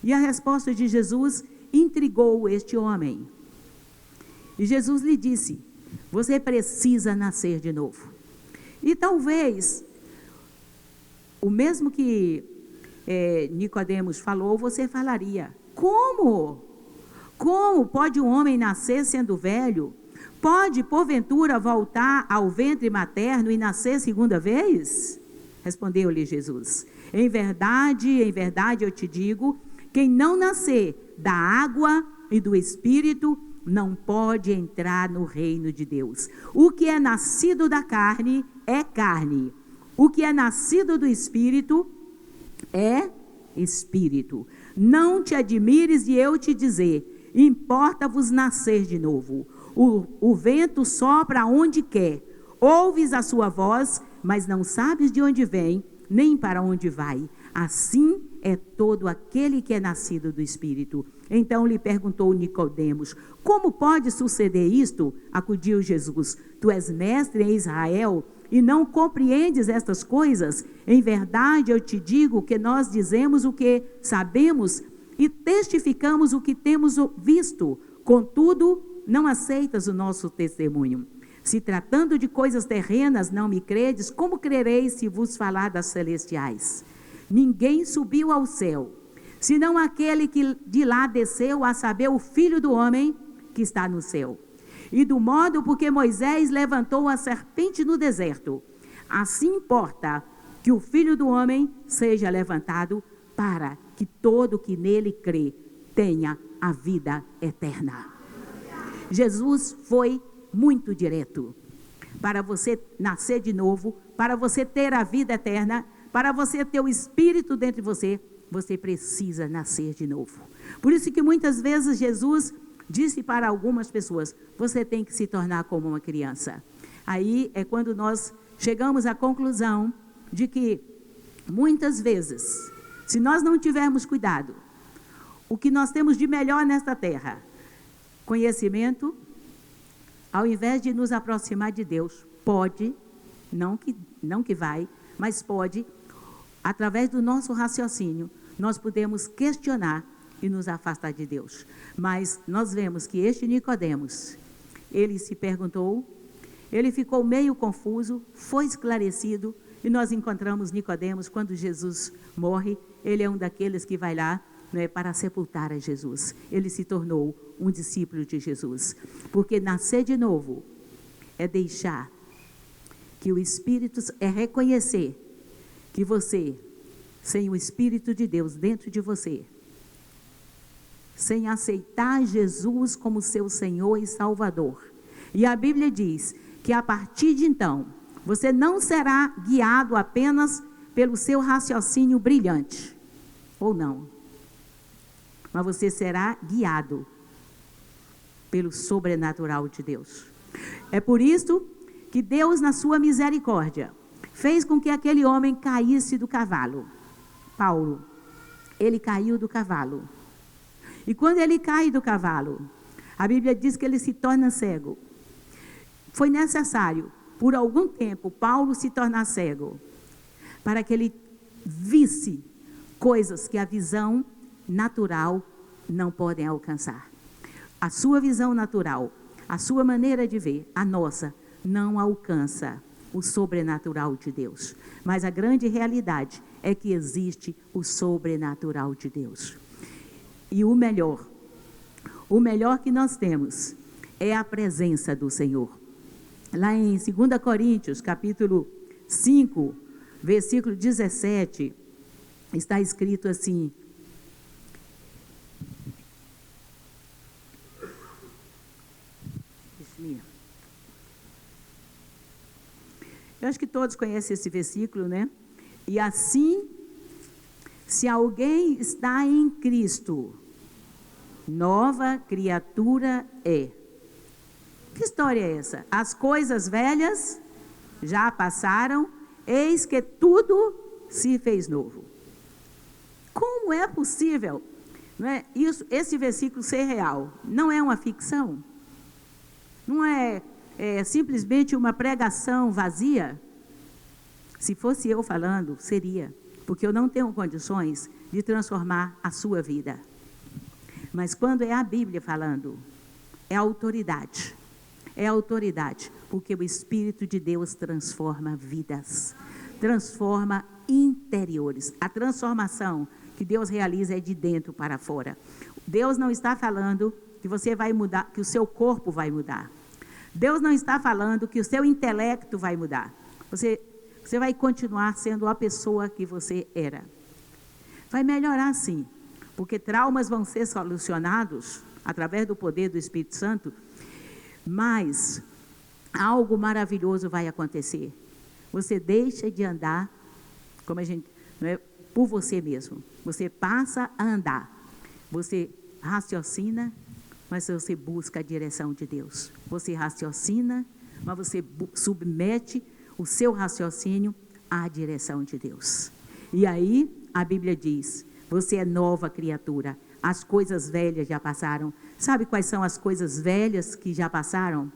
E a resposta de Jesus intrigou este homem. E Jesus lhe disse, você precisa nascer de novo. E talvez, o mesmo que Nicodemos falou, você falaria, como? Como pode um homem nascer sendo velho? Pode, porventura, voltar ao ventre materno e nascer segunda vez? Respondeu-lhe Jesus, em verdade eu te digo, quem não nascer da água e do Espírito, não pode entrar no reino de Deus. O que é nascido da carne é carne. O que é nascido do Espírito é Espírito. Não te admires de eu te dizer, importa-vos nascer de novo. O vento sopra onde quer, ouves a sua voz, mas não sabes de onde vem, nem para onde vai. Assim é todo aquele que é nascido do Espírito. Então lhe perguntou Nicodemos, como pode suceder isto? Acudiu Jesus, tu és mestre em Israel e não compreendes estas coisas? Em verdade eu te digo que nós dizemos o que sabemos e testificamos o que temos visto, contudo não aceitas o nosso testemunho. Se tratando de coisas terrenas não me credes, como crereis se vos falar das celestiais? Ninguém subiu ao céu, senão aquele que de lá desceu, a saber, o Filho do Homem que está no céu. E do modo porque Moisés levantou a serpente no deserto, assim importa que o Filho do Homem seja levantado, para que todo que nele crê tenha a vida eterna. Jesus foi muito direto. Para você nascer de novo, para você ter a vida eterna, para você ter o Espírito dentro de você, você precisa nascer de novo. Por isso que muitas vezes Jesus disse para algumas pessoas: você tem que se tornar como uma criança. Aí é quando nós chegamos à conclusão de que, muitas vezes, se nós não tivermos cuidado, o que nós temos de melhor nesta terra, conhecimento, ao invés de nos aproximar de Deus, pode, não que vai, mas pode, através do nosso raciocínio, nós podemos questionar e nos afastar de Deus. Mas nós vemos que este Nicodemos, ele se perguntou, ele ficou meio confuso, foi esclarecido, e nós encontramos Nicodemos quando Jesus morre. Ele é um daqueles que vai lá, não é, para sepultar a Jesus. Ele se tornou um discípulo de Jesus, porque nascer de novo é deixar que o Espírito, é reconhecer que você, sem o Espírito de Deus dentro de você, sem aceitar Jesus como seu Senhor e Salvador. E a Bíblia diz que a partir de então, você não será guiado apenas pelo seu raciocínio brilhante, ou não, mas você será guiado pelo sobrenatural de Deus. É por isso que Deus, na sua misericórdia, fez com que aquele homem caísse do cavalo. Paulo, ele caiu do cavalo. E quando ele cai do cavalo, a Bíblia diz que ele se torna cego. Foi necessário, por algum tempo, Paulo se tornar cego, para que ele visse coisas que a visão natural não podem alcançar. A sua visão natural, a sua maneira de ver, a nossa, não alcança o sobrenatural de Deus. Mas a grande realidade é que existe o sobrenatural de Deus. E o melhor que nós temos é a presença do Senhor. Lá em 2 Coríntios, capítulo 5, versículo 17, está escrito assim: eu acho que todos conhecem esse versículo, né? E assim, se alguém está em Cristo, nova criatura é. Que história é essa? As coisas velhas já passaram, eis que tudo se fez novo. Como é possível, não é, esse versículo ser real? Não é uma ficção? Não é simplesmente uma pregação vazia? Se fosse eu falando, seria, porque eu não tenho condições de transformar a sua vida. Mas quando é a Bíblia falando, é autoridade. É autoridade, porque o Espírito de Deus transforma vidas, transforma interiores. A transformação que Deus realiza é de dentro para fora. Deus não está falando que você vai mudar, que o seu corpo vai mudar. Deus não está falando que o seu intelecto vai mudar. Você vai continuar sendo a pessoa que você era. Vai melhorar sim, porque traumas vão ser solucionados através do poder do Espírito Santo, mas algo maravilhoso vai acontecer. Você deixa de andar como a gente, não é, por você mesmo. Você passa a andar. Você raciocina, mas você busca a direção de Deus. Você raciocina, mas você submete o seu raciocínio à direção de Deus. E aí a Bíblia diz: você é nova criatura. As coisas velhas já passaram. Sabe quais são as coisas velhas que já passaram?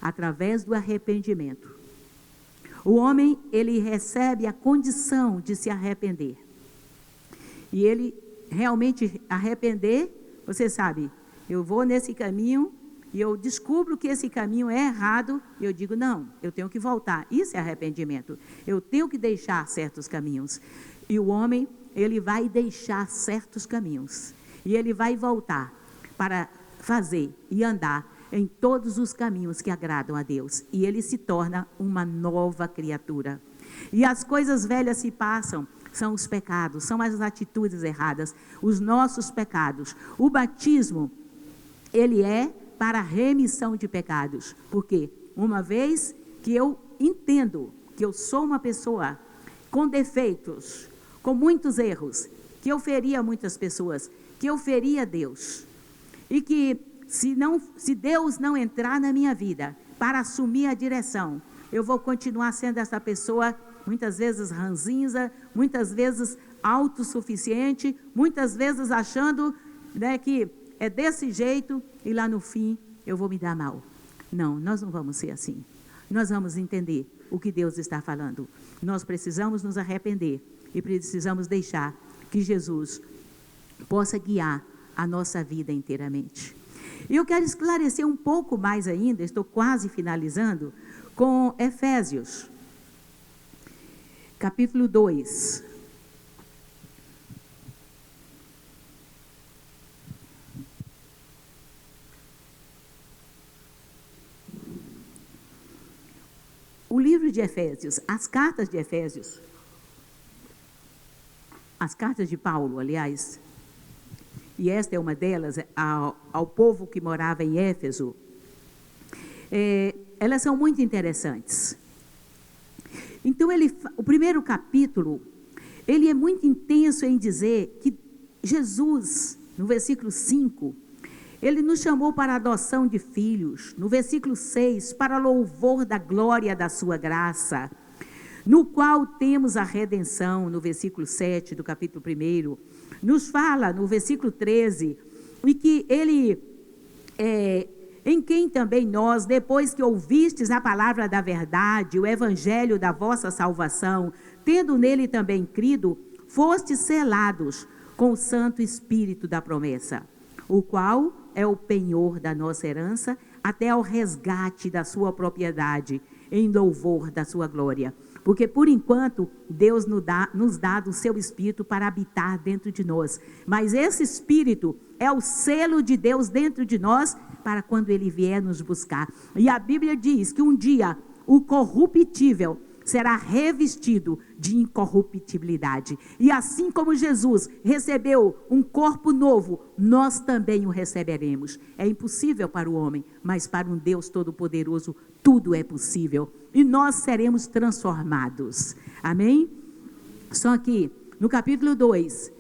Através do arrependimento. O homem, ele recebe a condição de se arrepender. E ele realmente arrepender, você sabe, eu vou nesse caminho e eu descubro que esse caminho é errado, e eu digo, não, eu tenho que voltar. Isso é arrependimento. Eu tenho que deixar certos caminhos. E o homem, ele vai deixar certos caminhos. E ele vai voltar para fazer e andar em todos os caminhos que agradam a Deus. E ele se torna uma nova criatura. E as coisas velhas se passam, são os pecados, são as atitudes erradas, os nossos pecados. O batismo, ele é para a remissão de pecados. Porque uma vez que eu entendo que eu sou uma pessoa com defeitos, com muitos erros, que eu feria muitas pessoas, que eu feria Deus, E que se Deus não entrar na minha vida para assumir a direção, eu vou continuar sendo essa pessoa, muitas vezes ranzinza, muitas vezes autossuficiente, muitas vezes achando, né, que é desse jeito e lá no fim eu vou me dar mal. Não, nós não vamos ser assim. Nós vamos entender o que Deus está falando. Nós precisamos nos arrepender e precisamos deixar que Jesus possa guiar a nossa vida inteiramente. E eu quero esclarecer um pouco mais ainda, estou quase finalizando, com Efésios, capítulo 2. O livro de Efésios, as cartas de Efésios, as cartas de Paulo, aliás, e esta é uma delas, ao povo que morava em Éfeso, elas são muito interessantes. Então, o primeiro capítulo, ele é muito intenso em dizer que Jesus, no versículo 5, ele nos chamou para a adoção de filhos. No versículo 6, para louvor da glória da sua graça, no qual temos a redenção, no versículo 7 do capítulo 1, nos fala no versículo 13, e que ele, em quem também nós, depois que ouvistes a palavra da verdade, o evangelho da vossa salvação, tendo nele também crido, fostes selados com o Santo Espírito da promessa, o qual é o penhor da nossa herança, até ao resgate da sua propriedade, em louvor da sua glória. Porque, por enquanto, Deus nos dá do seu Espírito para habitar dentro de nós. Mas esse Espírito é o selo de Deus dentro de nós, para quando Ele vier nos buscar. E a Bíblia diz que um dia o corruptível será revestido de incorruptibilidade. E assim como Jesus recebeu um corpo novo, nós também o receberemos. É impossível para o homem, mas para um Deus Todo-Poderoso, tudo é possível. E nós seremos transformados. Amém? Só que, no capítulo 2,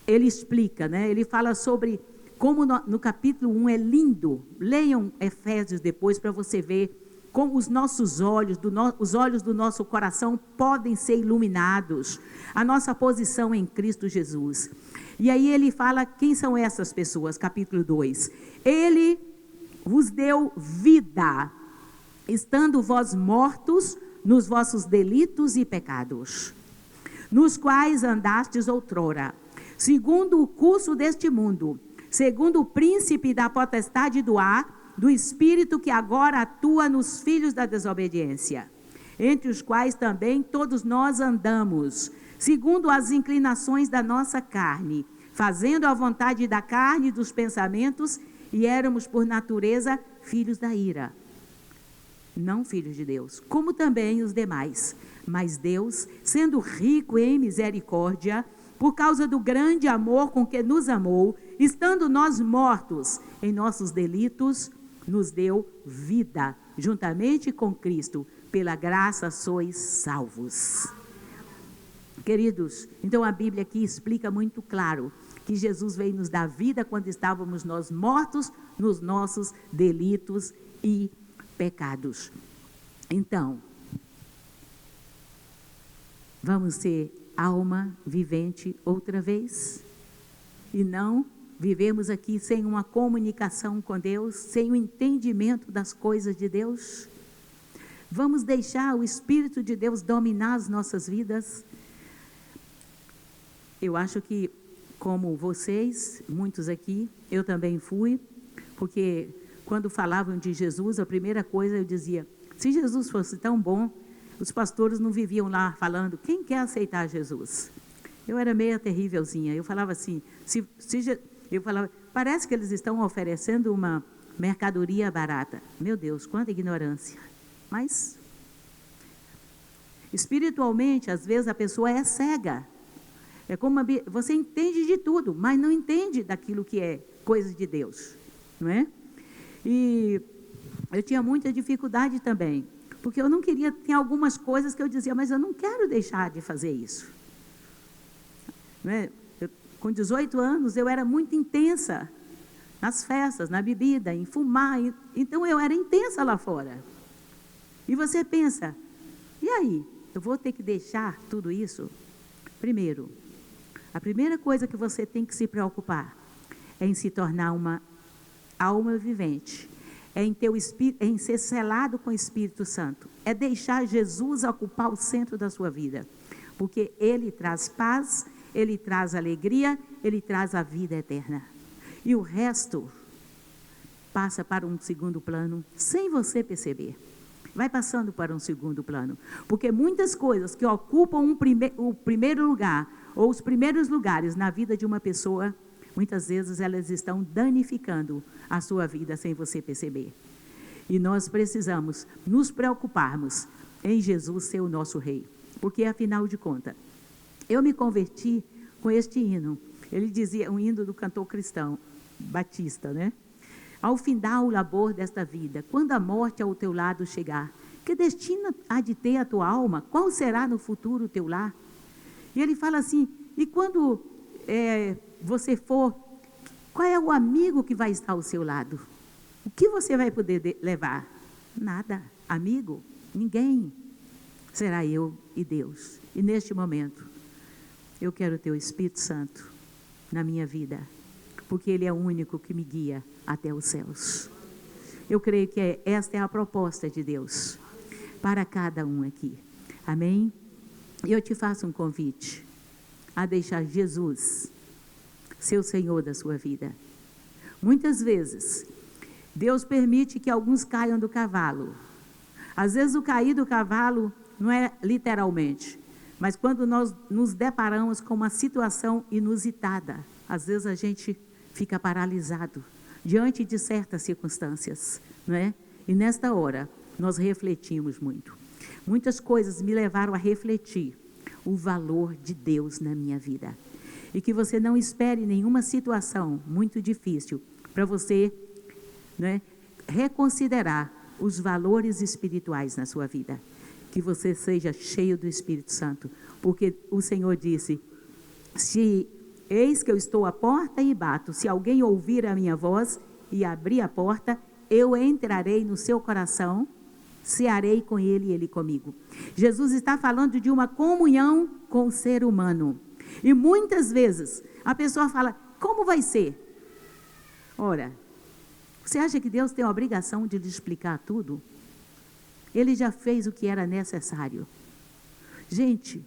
ele explica, né? Ele fala sobre como no capítulo 1 é lindo. Leiam Efésios depois para você ver como os nossos olhos, os olhos do nosso coração podem ser iluminados, a nossa posição em Cristo Jesus. E aí ele fala quem são essas pessoas, capítulo 2. Ele vos deu vida, estando vós mortos nos vossos delitos e pecados, nos quais andastes outrora, segundo o curso deste mundo, segundo o príncipe da potestade do ar, do Espírito que agora atua nos filhos da desobediência, entre os quais também todos nós andamos, segundo as inclinações da nossa carne, fazendo a vontade da carne e dos pensamentos, e éramos por natureza filhos da ira, não filhos de Deus, como também os demais. Mas Deus, sendo rico em misericórdia, por causa do grande amor com que nos amou, estando nós mortos em nossos delitos, nos deu vida, juntamente com Cristo, pela graça sois salvos. Queridos, então a Bíblia aqui explica muito claro que Jesus veio nos dar vida quando estávamos nós mortos nos nossos delitos e pecados. Então, vamos ser alma vivente outra vez? E não vivemos aqui sem uma comunicação com Deus, sem o entendimento das coisas de Deus? Vamos deixar o Espírito de Deus dominar as nossas vidas? Eu acho que, como vocês, muitos aqui, eu também fui, porque quando falavam de Jesus, a primeira coisa eu dizia, se Jesus fosse tão bom, os pastores não viviam lá falando, quem quer aceitar Jesus? Eu era meio terrívelzinha, eu falava assim, eu falava, parece que eles estão oferecendo uma mercadoria barata. Meu Deus, quanta ignorância. Mas, espiritualmente, às vezes a pessoa é cega. É como você entende de tudo, mas não entende daquilo que é coisa de Deus, não é? E eu tinha muita dificuldade também, porque eu não queria, tem algumas coisas que eu dizia, mas eu não quero deixar de fazer isso. Não é? Com 18 anos, eu era muito intensa. nas festas, na bebida, em fumar. Então eu era intensa lá fora. E você pensa, e aí? Eu vou ter que deixar tudo isso? Primeiro, a primeira coisa que você tem que se preocupar é em se tornar uma alma vivente, é em ter o Espírito, é em ser selado com o Espírito Santo, é deixar Jesus ocupar o centro da sua vida, porque Ele traz paz, Ele traz alegria, Ele traz a vida eterna. E o resto passa para um segundo plano, sem você perceber. Vai passando para um segundo plano, porque muitas coisas que ocupam o primeiro lugar, ou os primeiros lugares na vida de uma pessoa, muitas vezes elas estão danificando a sua vida sem você perceber. E nós precisamos nos preocuparmos em Jesus ser o nosso rei, porque afinal de contas, eu me converti com este hino. Ele dizia, um hino do cantor cristão, batista, né? Ao findar o labor desta vida, quando a morte ao teu lado chegar, que destino há de ter a tua alma? Qual será no futuro o teu lar? E ele fala assim, e quando você for, qual é o amigo que vai estar ao seu lado? O que você vai poder levar? Nada. Amigo? Ninguém. Será eu e Deus. E neste momento, eu quero ter o Espírito Santo na minha vida, porque Ele é o único que me guia até os céus. Eu creio que esta é a proposta de Deus para cada um aqui. Amém? E eu te faço um convite a deixar Jesus ser o Senhor da sua vida. Muitas vezes, Deus permite que alguns caiam do cavalo. Às vezes o cair do cavalo não é literalmente, mas quando nós nos deparamos com uma situação inusitada, às vezes a gente fica paralisado diante de certas circunstâncias, não é? E nesta hora, nós refletimos muito. Muitas coisas me levaram a refletir o valor de Deus na minha vida. E que você não espere nenhuma situação muito difícil para você, não é, reconsiderar os valores espirituais na sua vida. Que você seja cheio do Espírito Santo, porque o Senhor disse, eis que eu estou à porta e bato, se alguém ouvir a minha voz e abrir a porta, eu entrarei no seu coração, cearei com ele e ele comigo. Jesus está falando de uma comunhão com o ser humano. E muitas vezes a pessoa fala, como vai ser? Ora, você acha que Deus tem a obrigação de lhe explicar tudo? Ele já fez o que era necessário. Gente,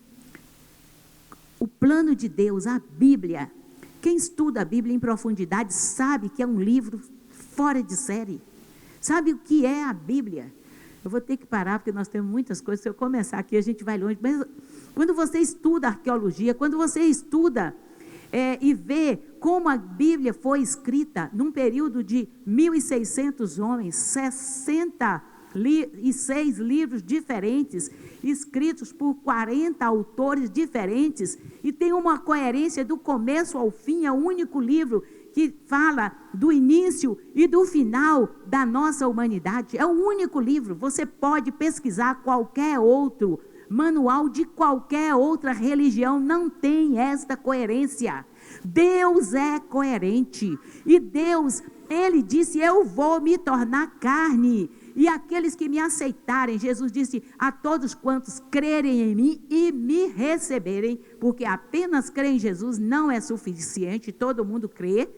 o plano de Deus, a Bíblia, quem estuda a Bíblia em profundidade sabe que é um livro fora de série. Sabe o que é a Bíblia? Eu vou ter que parar porque nós temos muitas coisas. Se eu começar aqui a gente vai longe. Mas quando você estuda arqueologia, quando você estuda e vê como a Bíblia foi escrita num período de 1.600 homens, 66 livros diferentes, escritos por 40 autores diferentes, e tem uma coerência do começo ao fim, é o único livro que fala do início e do final da nossa humanidade, é o único livro. Você pode pesquisar qualquer outro manual de qualquer outra religião, não tem esta coerência. Deus é coerente, e Deus, Ele disse, eu vou me tornar carne, e aqueles que me aceitarem, Jesus disse, a todos quantos crerem em mim e me receberem, porque apenas crer em Jesus não é suficiente, todo mundo crê,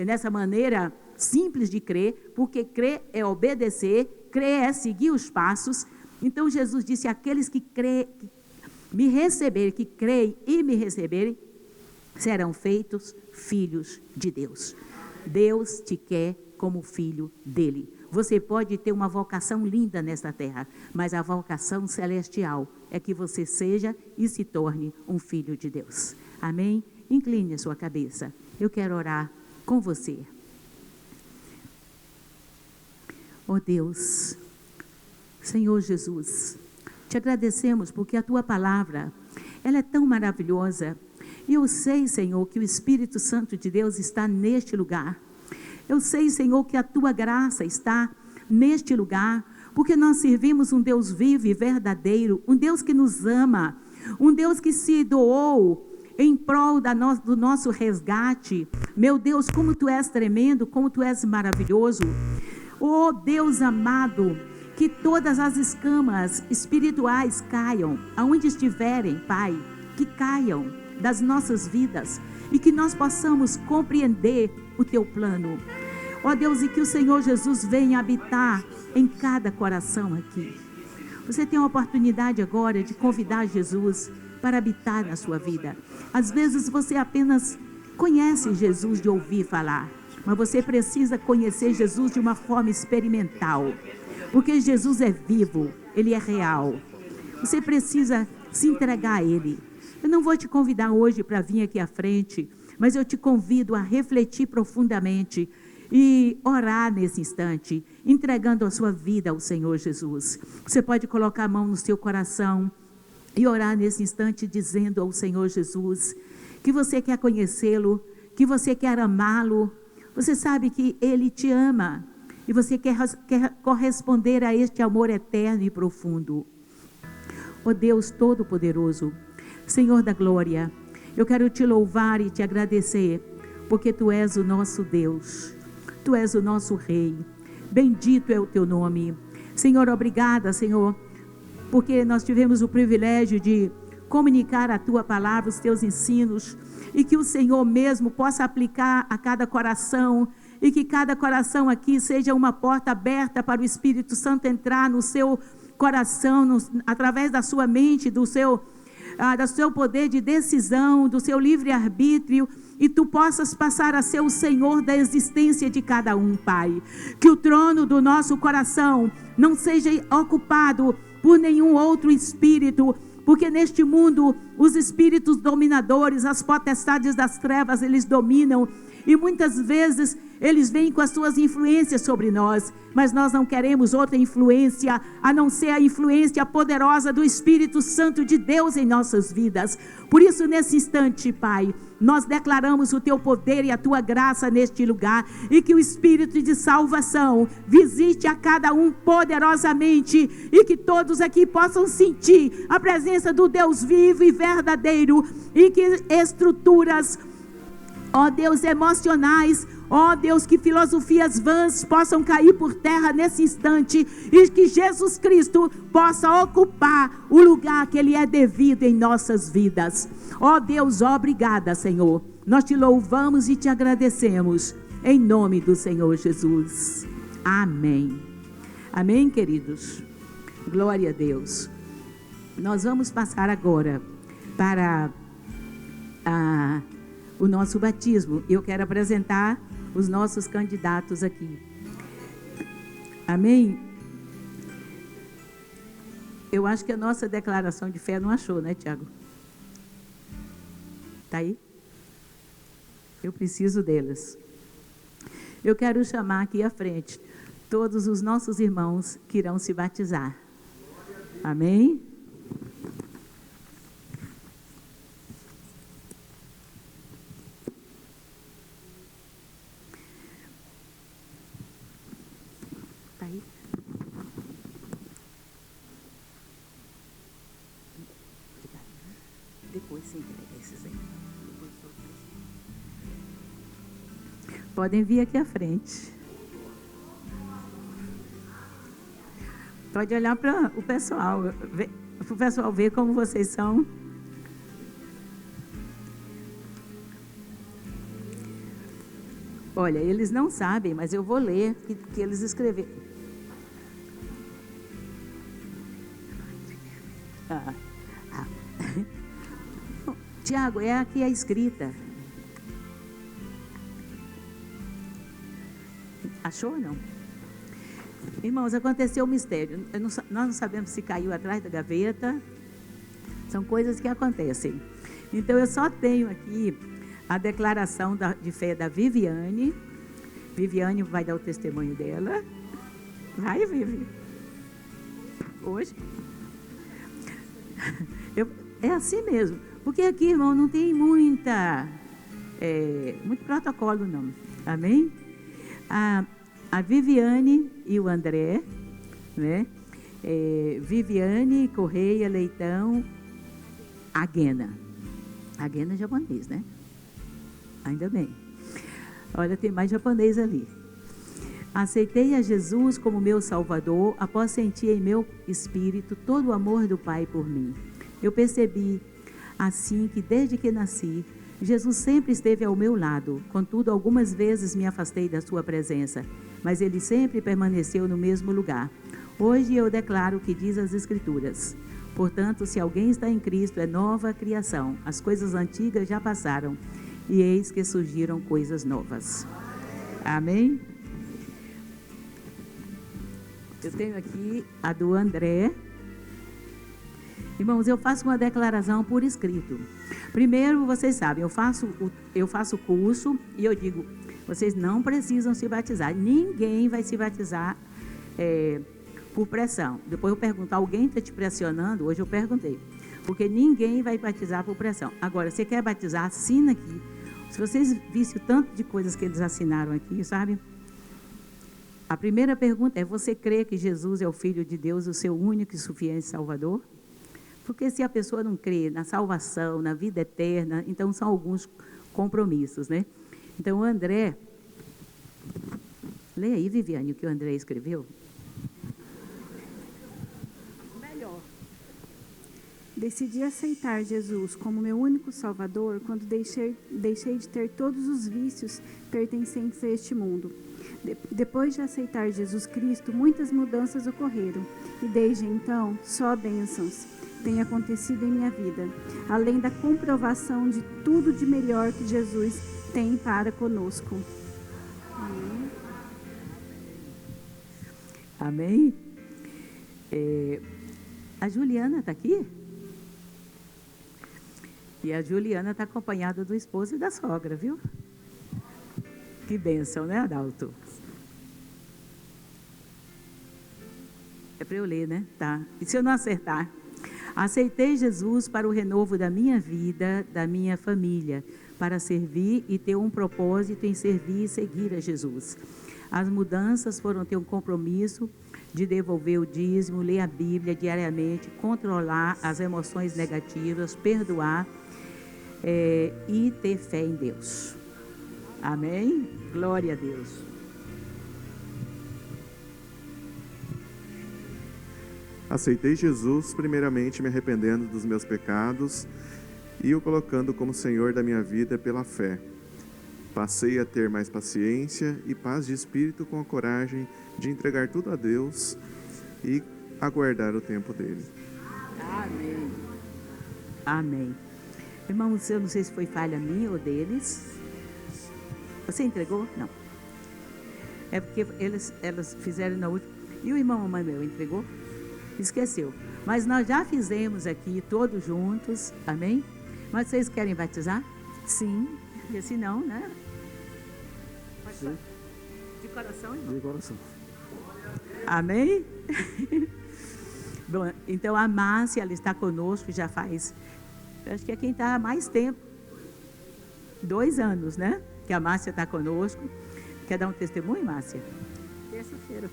nessa maneira simples de crer, porque crer é obedecer, crer é seguir os passos. Então Jesus disse, aqueles que me receberem, que creem e me receberem, serão feitos filhos de Deus. Deus te quer como filho dele. Você pode ter uma vocação linda nesta terra, mas a vocação celestial é que você seja e se torne um filho de Deus. Amém? Incline a sua cabeça. Eu quero orar com você. Oh Deus, Senhor Jesus, te agradecemos porque a tua palavra, ela é tão maravilhosa. E eu sei, Senhor, que o Espírito Santo de Deus está neste lugar. Eu sei, Senhor, que a tua graça está neste lugar, porque nós servimos um Deus vivo e verdadeiro, um Deus que nos ama, um Deus que se doou em prol do nosso resgate. Meu Deus, como Tu és tremendo, como Tu és maravilhoso. Oh Deus amado, que todas as escamas espirituais caiam, aonde estiverem, Pai, que caiam das nossas vidas e que nós possamos compreender o Teu plano. Ó Deus, e que o Senhor Jesus venha habitar em cada coração aqui. Você tem a oportunidade agora de convidar Jesus para habitar na sua vida. Às vezes você apenas conhece Jesus de ouvir falar, mas você precisa conhecer Jesus de uma forma experimental, porque Jesus é vivo, Ele é real. Você precisa se entregar a Ele. Eu não vou te convidar hoje para vir aqui à frente, mas eu te convido a refletir profundamente e orar nesse instante, entregando a sua vida ao Senhor Jesus. Você pode colocar a mão no seu coração e orar nesse instante, dizendo ao Senhor Jesus que você quer conhecê-lo, que você quer amá-lo. Você sabe que Ele te ama e você quer corresponder a este amor eterno e profundo. Ó Deus Todo-Poderoso, Senhor da glória, eu quero te louvar e te agradecer, porque Tu és o nosso Deus, Tu és o nosso Rei, bendito é o Teu nome. Senhor, obrigada, Senhor, porque nós tivemos o privilégio de comunicar a Tua palavra, os Teus ensinos, e que o Senhor mesmo possa aplicar a cada coração, e que cada coração aqui seja uma porta aberta para o Espírito Santo entrar no seu coração, através da sua mente, do seu poder de decisão, do seu livre-arbítrio, e Tu possas passar a ser o Senhor da existência de cada um, Pai. Que o trono do nosso coração não seja ocupado por nenhum outro espírito, porque neste mundo os espíritos dominadores, as potestades das trevas, eles dominam, e muitas vezes eles vêm com as suas influências sobre nós, mas nós não queremos outra influência, a não ser a influência poderosa do Espírito Santo de Deus em nossas vidas. Por isso, nesse instante, Pai, nós declaramos o Teu poder e a Tua graça neste lugar, e que o Espírito de salvação visite a cada um poderosamente, e que todos aqui possam sentir a presença do Deus vivo e verdadeiro, e que estruturas, ó Deus, emocionais, ó Deus, que filosofias vãs possam cair por terra nesse instante, e que Jesus Cristo possa ocupar o lugar que Ele é devido em nossas vidas. Ó Deus, obrigada, Senhor. Nós Te louvamos e Te agradecemos, em nome do Senhor Jesus. Amém. Amém, queridos? Glória a Deus. Nós vamos passar agora para o nosso batismo. Eu quero apresentar os nossos candidatos aqui. Amém? Eu acho que a nossa declaração de fé não achou, né, Tiago? Está aí? Eu preciso delas. Eu quero chamar aqui à frente todos os nossos irmãos que irão se batizar. Amém? Depois se entrega esses aí. Podem vir aqui à frente. Pode olhar para o pessoal ver como vocês são. Olha, eles não sabem, mas eu vou ler que eles escreveram. Tiago, é aqui a escrita. Achou ou não? Irmãos, aconteceu um mistério. Nós não sabemos se caiu atrás da gaveta. São coisas que acontecem. Então, eu só tenho aqui a declaração de fé da Viviane. Viviane vai dar o testemunho dela. Vai, Vivi. Hoje. É assim mesmo. Porque aqui, irmão, não tem muito protocolo, não. Amém? A Viviane e o André, né? Viviane Correia Leitão Aguena. Again é japonês, né? Ainda bem. Olha, tem mais japonês ali. Aceitei a Jesus como meu Salvador após sentir em meu espírito todo o amor do Pai por mim. Eu percebi, assim, que desde que nasci, Jesus sempre esteve ao meu lado. Contudo, algumas vezes me afastei da sua presença, mas Ele sempre permaneceu no mesmo lugar. Hoje eu declaro o que diz as Escrituras. Portanto, se alguém está em Cristo, é nova criação. As coisas antigas já passaram, e eis que surgiram coisas novas. Amém? Eu tenho aqui a do André. Irmãos, eu faço uma declaração por escrito. Primeiro, vocês sabem, eu faço curso e eu digo, vocês não precisam se batizar. Ninguém vai se batizar por pressão. Depois eu pergunto, alguém está te pressionando? Hoje eu perguntei. Porque ninguém vai batizar por pressão. Agora, você quer batizar, assina aqui. Se vocês vissem o tanto de coisas que eles assinaram aqui, sabe? A primeira pergunta é, você crê que Jesus é o Filho de Deus, o seu único e suficiente Salvador? Porque se a pessoa não crê na salvação, na vida eterna, então são alguns compromissos, né? Então, o André... Leia aí, Viviane, o que o André escreveu. Melhor. Decidi aceitar Jesus como meu único Salvador quando deixei de ter todos os vícios pertencentes a este mundo. Depois de aceitar Jesus Cristo, muitas mudanças ocorreram e desde então, só bênçãos têm acontecido em minha vida, além da comprovação de tudo de melhor que Jesus tem para conosco. Amém? A Juliana está aqui? E a Juliana está acompanhada do esposo e da sogra, viu? Que bênção, né, Adalto? É para eu ler, né? Tá. E se eu não acertar? Aceitei Jesus para o renovo da minha vida, da minha família, para servir e ter um propósito em servir e seguir a Jesus. As mudanças foram ter um compromisso de devolver o dízimo, ler a Bíblia diariamente, controlar as emoções negativas, perdoar e ter fé em Deus. Amém? Glória a Deus. Aceitei Jesus, primeiramente me arrependendo dos meus pecados e o colocando como Senhor da minha vida pela fé. Passei a ter mais paciência e paz de espírito com a coragem de entregar tudo a Deus e aguardar o tempo dele. Amém. Amém. Irmãos, eu não sei se foi falha minha ou deles. Você entregou? Não. É porque elas fizeram na última. E o irmão Manuel entregou? Esqueceu. Mas nós já fizemos aqui, todos juntos. Amém? Mas vocês querem batizar? Sim. Porque se não, né? Sim. De coração, irmão? De coração. Amém? Bom, então a Márcia, ela está conosco já faz, acho que é quem está há mais tempo. 2 anos, né? Que a Márcia está conosco. Quer dar um testemunho, Márcia? Terça-feira.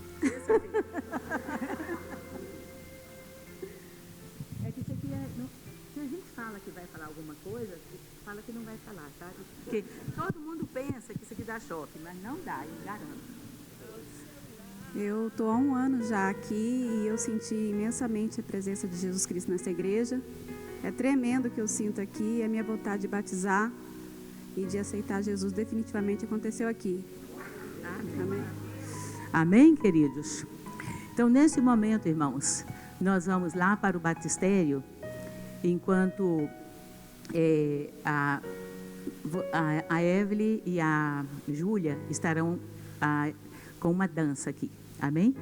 É que isso aqui se a gente fala que vai falar alguma coisa, fala que não vai falar, sabe? Porque todo mundo pensa que isso aqui dá choque, mas não dá, eu garanto. Eu estou há 1 ano já aqui e eu senti imensamente a presença de Jesus Cristo nessa igreja. É tremendo o que eu sinto aqui, a minha vontade de batizar e de aceitar Jesus definitivamente aconteceu aqui. Amém. Amém, queridos? Então, nesse momento, irmãos, nós vamos lá para o batistério, enquanto a Evelyn e a Júlia estarão com uma dança aqui. Amém?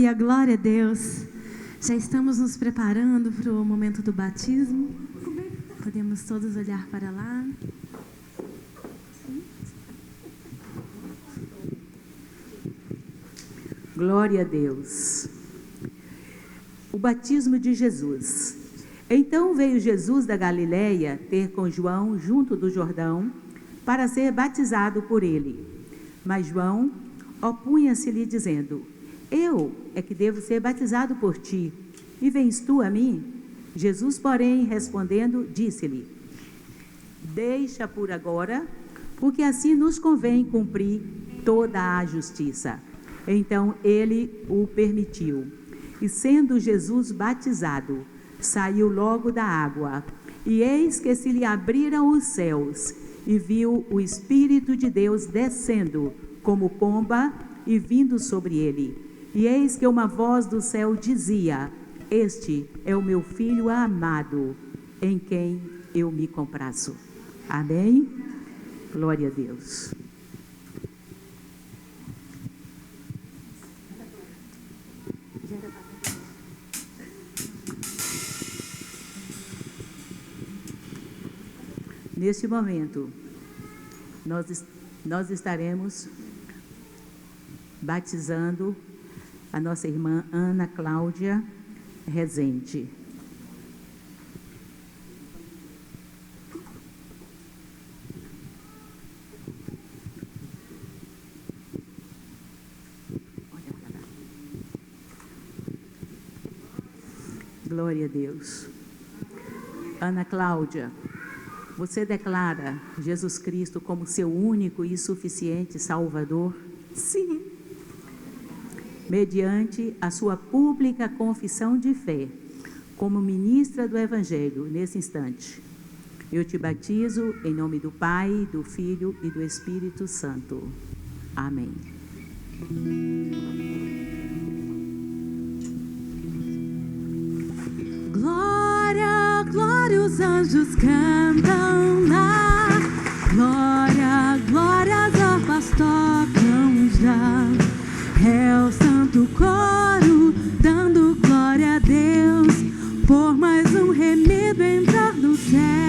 Aleluia, glória a Deus. Já estamos nos preparando para o momento do batismo. Podemos todos olhar para lá. Glória a Deus. O batismo de Jesus. Então veio Jesus da Galileia ter com João junto do Jordão para ser batizado por ele. Mas João opunha-se-lhe dizendo: eu é que devo ser batizado por ti, e vens tu a mim? Jesus, porém, respondendo, disse-lhe: deixa por agora, porque assim nos convém cumprir toda a justiça. Então ele o permitiu. E sendo Jesus batizado, saiu logo da água. E eis que se lhe abriram os céus, e viu o Espírito de Deus descendo como pomba e vindo sobre ele. E eis que uma voz do céu dizia: este é o meu Filho amado, em quem eu me comprazo. Amém? Glória a Deus. Neste momento, nós estaremos batizando a nossa irmã Ana Cláudia Rezende. Glória a Deus. Ana Cláudia, você declara Jesus Cristo como seu único e suficiente Salvador? Sim. Mediante a sua pública confissão de fé, como ministra do Evangelho, nesse instante, eu te batizo em nome do Pai, do Filho e do Espírito Santo. Amém. Glória, glória, os anjos cantam lá. Glória, glória, as harpas tocam já. É o santo coro dando glória a Deus por mais um remido entrar no céu.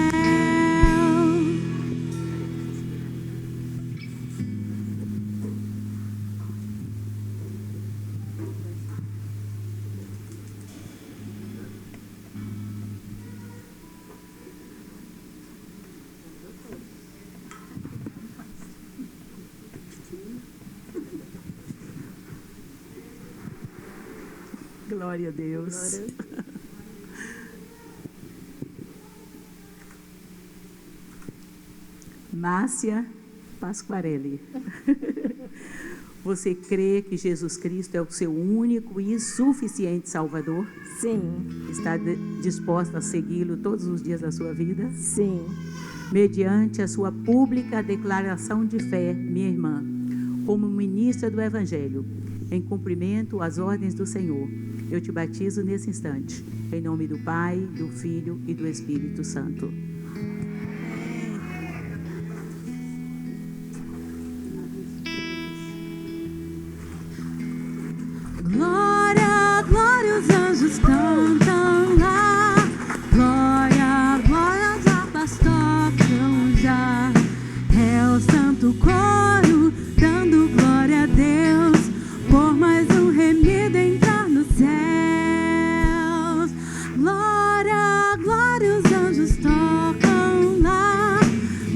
Glória a Deus. Glória. Márcia Pasquarelli. Você crê que Jesus Cristo é o seu único e suficiente Salvador? Sim. Está disposta a segui-lo todos os dias da sua vida? Sim. Mediante a sua pública declaração de fé, minha irmã, como ministra do Evangelho, em cumprimento às ordens do Senhor, eu te batizo nesse instante, em nome do Pai, do Filho e do Espírito Santo. Glória, glória, os anjos cantam lá. Glória, glória, as harpas tocam já. É o santo coro dando glória a Deus por mais um remido entrar nos céus. Glória, glória, os anjos tocam lá.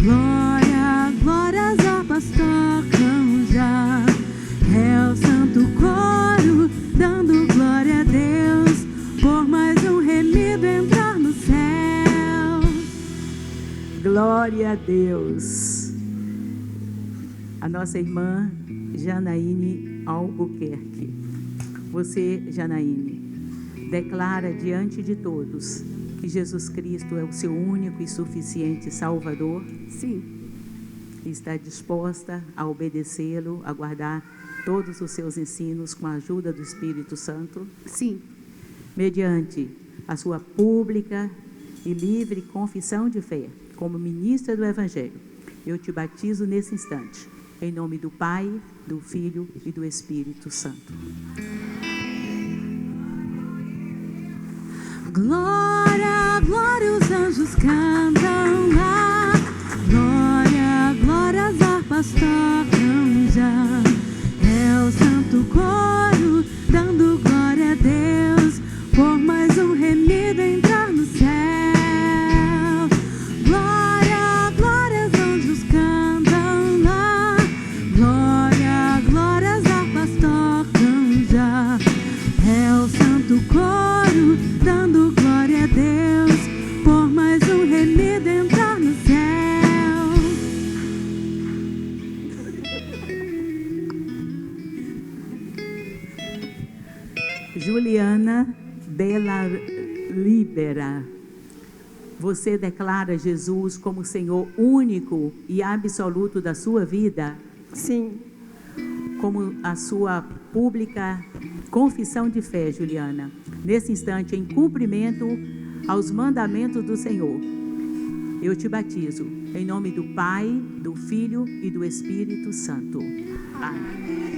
Glória, glória, as harpas tocam já. É o santo coro dando glória a Deus por mais um remido entrar no céu. Glória a Deus. A nossa irmã Janaíne Albuquerque. Você, Janaíne, declara diante de todos que Jesus Cristo é o seu único e suficiente Salvador? Sim. Está disposta a obedecê-lo, a guardar todos os seus ensinos com a ajuda do Espírito Santo? Sim. Mediante a sua pública e livre confissão de fé, como ministra do Evangelho, eu te batizo nesse instante, em nome do Pai, do Filho e do Espírito Santo. Glória, glória, os anjos cantam lá. Glória, glória, as harpas tocam já. É o santo coro dando glória a Deus por mais um remido entrar no céu. Glória, glória, os anjos cantam lá. Glória, glória, as harpas tocam já. É o santo coro dando glória a Deus por mais um remido entrar no céu. Juliana Della Libera, você declara Jesus como Senhor único e absoluto da sua vida? Sim, Como a sua pública confissão de fé, Juliana, nesse instante, em cumprimento aos mandamentos do Senhor, eu te batizo em nome do Pai, do Filho e do Espírito Santo. Amém.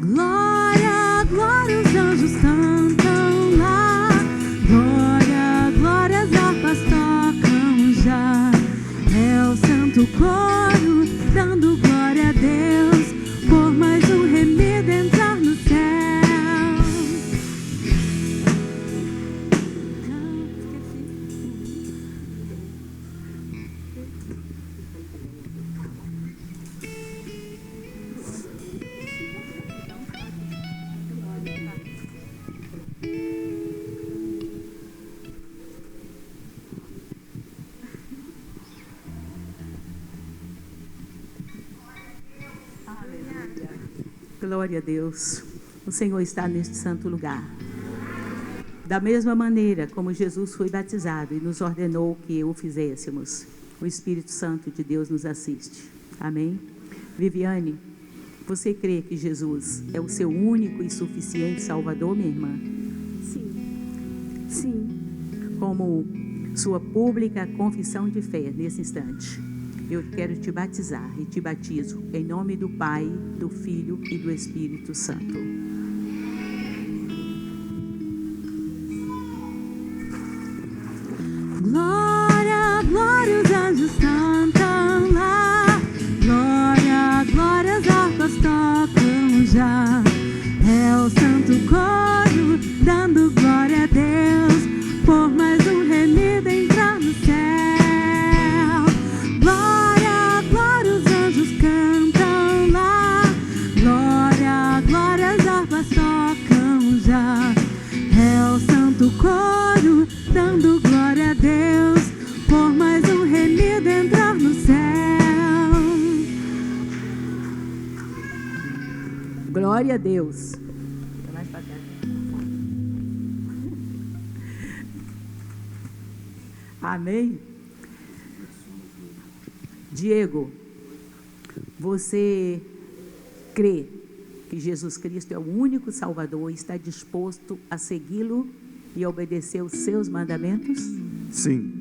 Glória, glória, os anjos cantam lá. Glória, glória, as harpas tocam já. É o santo coro dando glória a Deus por mais um remido entrar no céu. Glória a Deus. O Senhor está neste santo lugar. Da mesma maneira como Jesus foi batizado e nos ordenou que o fizéssemos, o Espírito Santo de Deus nos assiste. Amém? Viviane, você crê que Jesus é o seu único e suficiente Salvador, minha irmã? Sim. Sim. Como sua pública confissão de fé nesse instante, eu quero te batizar e te batizo em nome do Pai, do Filho e do Espírito Santo. Glória, glória, os anjos cantam lá. Glória, glória, as harpas tocam já. É o santo coro dando glória a Deus por mais um remido entrar no céu. Glória, glória, os anjos cantam lá. Glória, glória, as harpas tocam já. É o santo coro dando glória a Deus por mais um remido entrar no céu. Glória a Deus. Mais pra cá. Amém? Diego, você crê que Jesus Cristo é o único Salvador e está disposto a segui-lo e obedecer os seus mandamentos? Sim,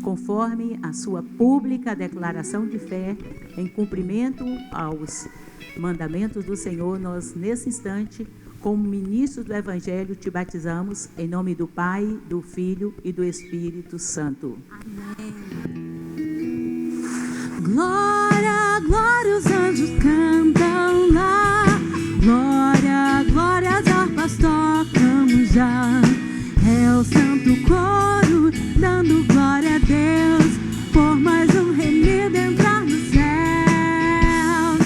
Conforme a sua pública declaração de fé, em cumprimento aos mandamentos do Senhor, nós, nesse instante, como ministros do Evangelho, te batizamos em nome do Pai, do Filho e do Espírito Santo. Glória, glória, os anjos cantam lá. Glória, glória, as harpas tocam já. É o santo coro dando glória a Deus por mais um remido entrar no céu.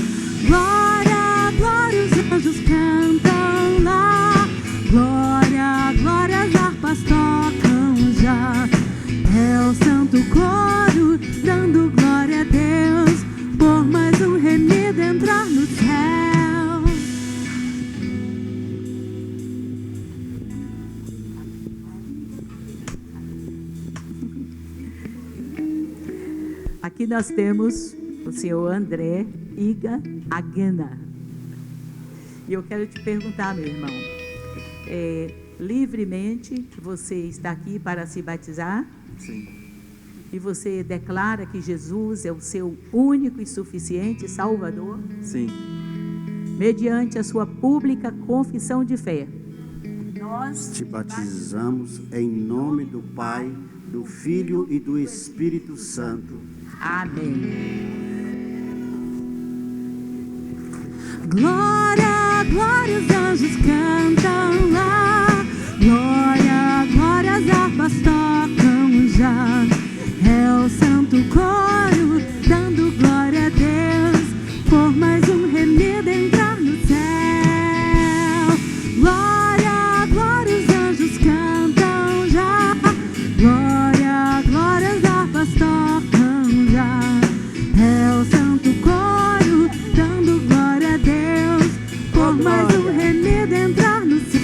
Glória, glória, os anjos cantam lá. Glória, glória, as harpas tocam já. É o santo coro dando glória a Deus por mais um remido entrar no céu. Aqui nós temos o senhor André Iga Agana. E eu quero te perguntar, meu irmão, livremente você está aqui para se batizar? sim, E você declara que Jesus é o seu único e suficiente Salvador? sim, mediante a sua pública confissão de fé, nós te batizamos em nome do Pai, do Filho e do Espírito Santo. Amém. Glória, glória, os anjos cantam lá. Glória, glória, as harpas tocam já. É o santo coro dando glória a Deus por mais um remido entrar no céu. Glória, glória, os anjos cantam já. Glória, glória, as harpas tocam já. É o santo coro dando glória a Deus por mais um remido entrar no céu.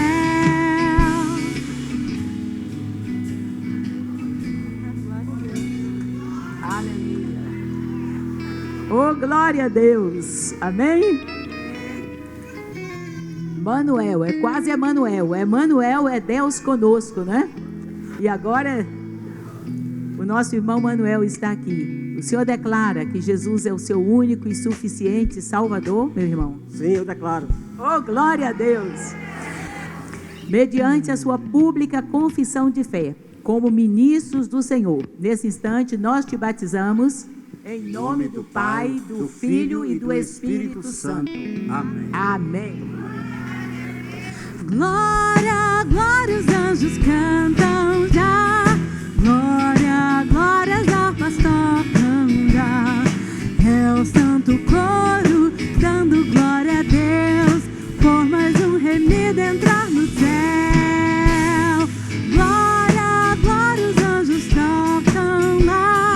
Aleluia. Oh, glória a Deus. Amém? Manuel, é quase Emanuel. Emanuel é Deus conosco, né? E agora o nosso irmão Manuel está aqui. O senhor declara que Jesus é o seu único e suficiente Salvador, meu irmão? Sim, eu declaro. Oh, glória a Deus! Mediante a sua pública confissão de fé, como ministros do Senhor, nesse instante nós te batizamos em nome do Pai, do Filho e do Espírito Santo. Amém. Amém. Glória, glória, os anjos cantam já. Glória, glória, as harpas tocam já. É o santo coro dando glória a Deus por mais um remido entrar no céu. Glória, glória, os anjos tocam lá.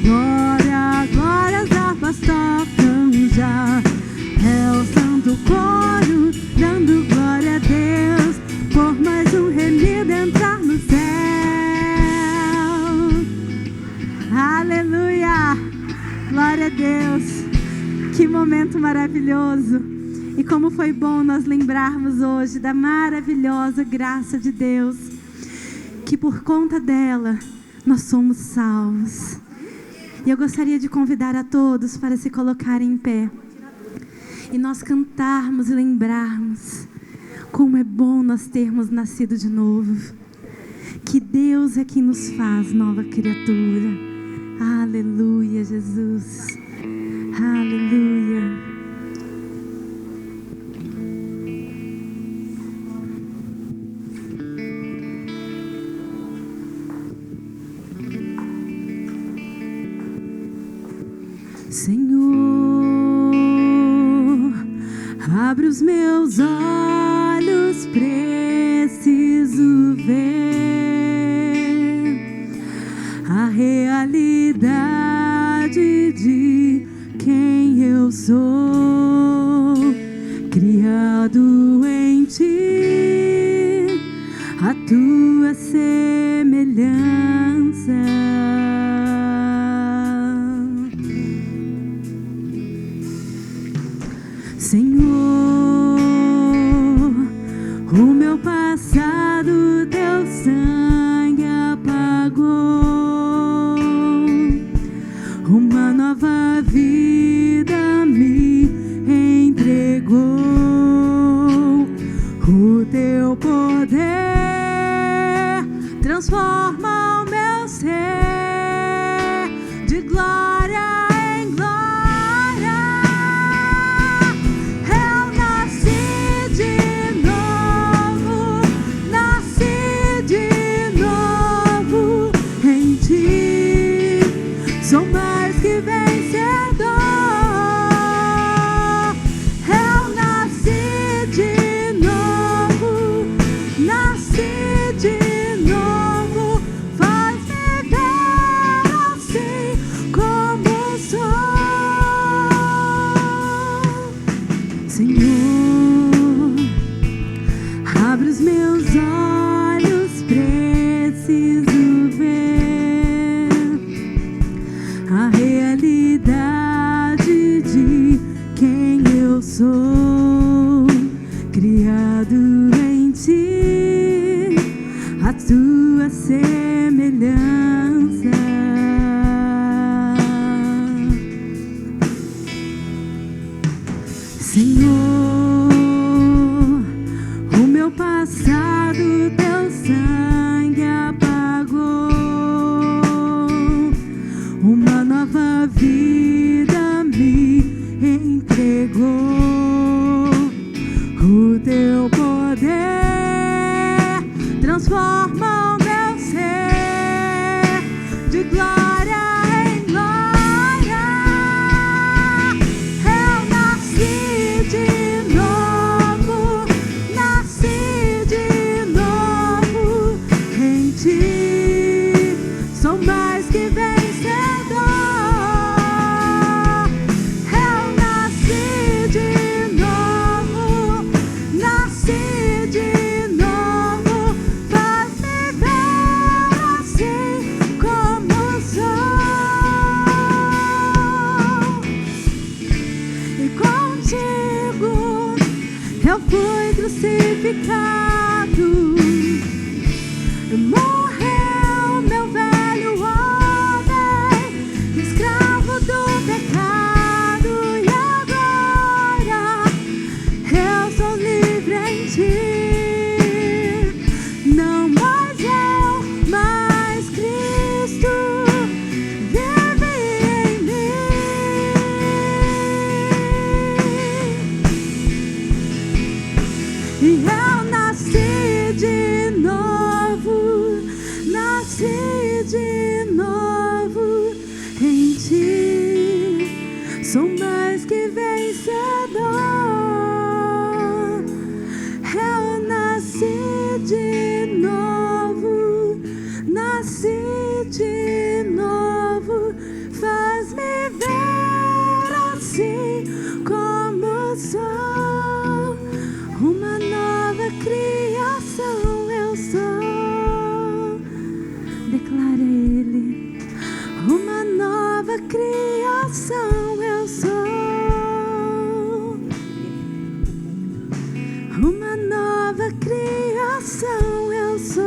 Glória, glória, as harpas tocam já. É o santo coro dando glória a Deus por mais um remido entrar no céu. Aleluia! Glória a Deus! Que momento maravilhoso! E como foi bom nós lembrarmos hoje da maravilhosa graça de Deus, que por conta dela nós somos salvos. E eu gostaria de convidar a todos para se colocarem em pé e nós cantarmos e lembrarmos como é bom nós termos nascido de novo, que Deus é quem nos faz nova criatura. Aleluia, Jesus. Aleluia. Senhor, abre os meus olhos, preciso ver a realidade de quem eu sou, criado em ti, a tua semelhança. Senhor, o meu passado teu sangue apagou, uma nova vida me entregou, o teu poder transforma o meu ser de glória. Sou mais que vencedor. Eu nasci de novo, nasci de novo. Faz-me ver assim como sou. Senhor, abre os meus olhos, preciso ver a realidade de quem eu sou, criado em ti, a tua semelhança. Senhor, transforma o meu ser de glória em glória. Eu nasci de novo em ti. Sou mais que vencedor. Eu nasci de novo, faz-me ver assim como sou. E contigo eu fui crucificado. Morreu meu velho homem, escravo do pecado, e agora eu sou livre em ti. Não mais eu, mas Cristo vive em mim. E eu nasci de novo em ti. Sou mais que vencedor. Eu nasci de novo, faz-me ver assim como sou. Uma nova criação eu sou. Declara Ele. Uma nova criação eu sou. Uma nova criação eu sou.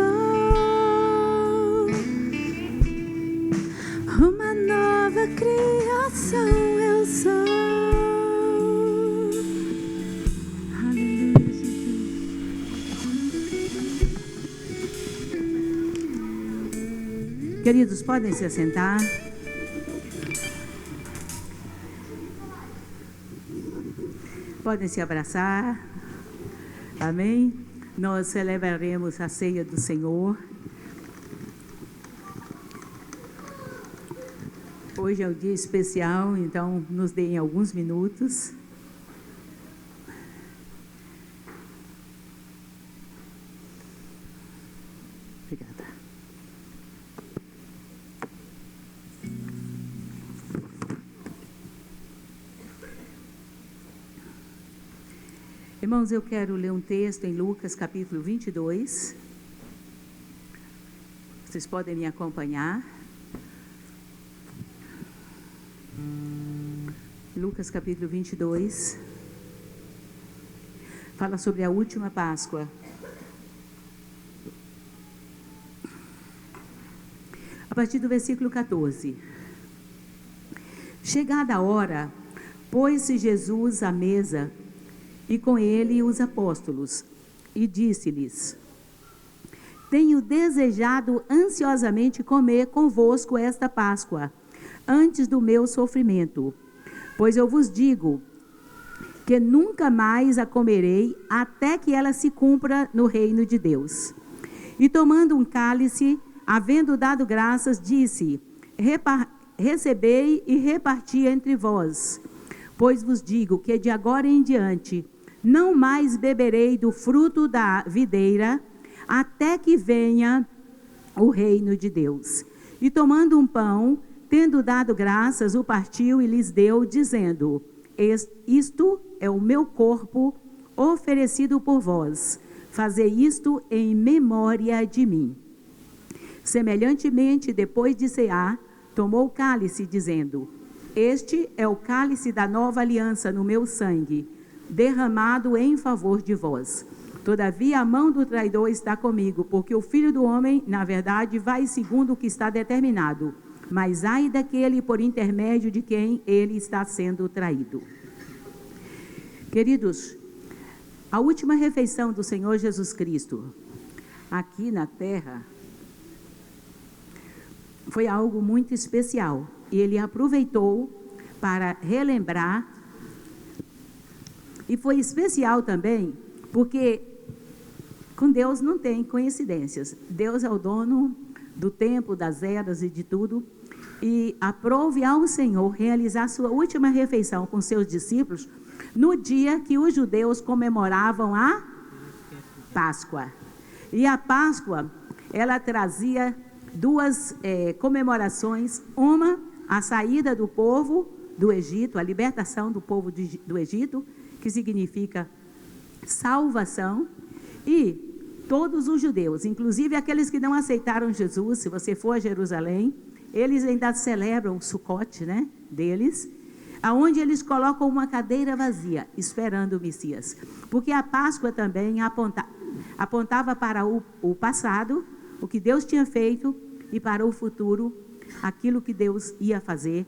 Uma nova criação eu sou. Aleluia, Jesus. Queridos, podem se assentar. Podem se abraçar. Amém? Nós celebraremos a ceia do Senhor. Hoje é um dia especial, então nos deem alguns minutos. Obrigada. Irmãos, eu quero ler um texto em Lucas capítulo 22. Vocês podem me acompanhar. Lucas capítulo 22. Fala sobre a última Páscoa. A partir do versículo 14. Chegada a hora, pôs-se Jesus à mesa e com ele os apóstolos, e disse-lhes: Tenho desejado ansiosamente comer convosco esta Páscoa, antes do meu sofrimento. Pois eu vos digo que nunca mais a comerei, até que ela se cumpra no reino de Deus. E tomando um cálice, havendo dado graças, disse: Recebei e reparti entre vós. Pois vos digo que de agora em diante não mais beberei do fruto da videira, até que venha o reino de Deus. E tomando um pão, tendo dado graças, o partiu e lhes deu, dizendo: Isto é o meu corpo oferecido por vós. Fazei isto em memória de mim. Semelhantemente, depois de cear, tomou o cálice, dizendo: Este é o cálice da nova aliança no meu sangue, derramado em favor de vós. Todavia a mão do traidor está comigo, porque o Filho do Homem, na verdade, vai segundo o que está determinado. Mas ai daquele por intermédio de quem ele está sendo traído. Queridos, a última refeição do Senhor Jesus Cristo aqui na terra foi algo muito especial. E ele aproveitou para relembrar. E foi especial também, porque Com Deus não tem coincidências. Deus é o dono do tempo, das eras e de tudo. E aprove ao Senhor realizar sua última refeição com seus discípulos no dia que os judeus comemoravam a Páscoa. E a Páscoa, ela trazia duas comemorações. Uma, a saída do povo do Egito, a libertação do povo do Egito, que significa salvação. E todos os judeus, inclusive aqueles que não aceitaram Jesus, se você for a Jerusalém, eles ainda celebram o Sucote, né, deles, aonde eles colocam uma cadeira vazia, esperando o Messias. Porque a Páscoa também apontava para o passado, o que Deus tinha feito, e para o futuro, aquilo que Deus ia fazer,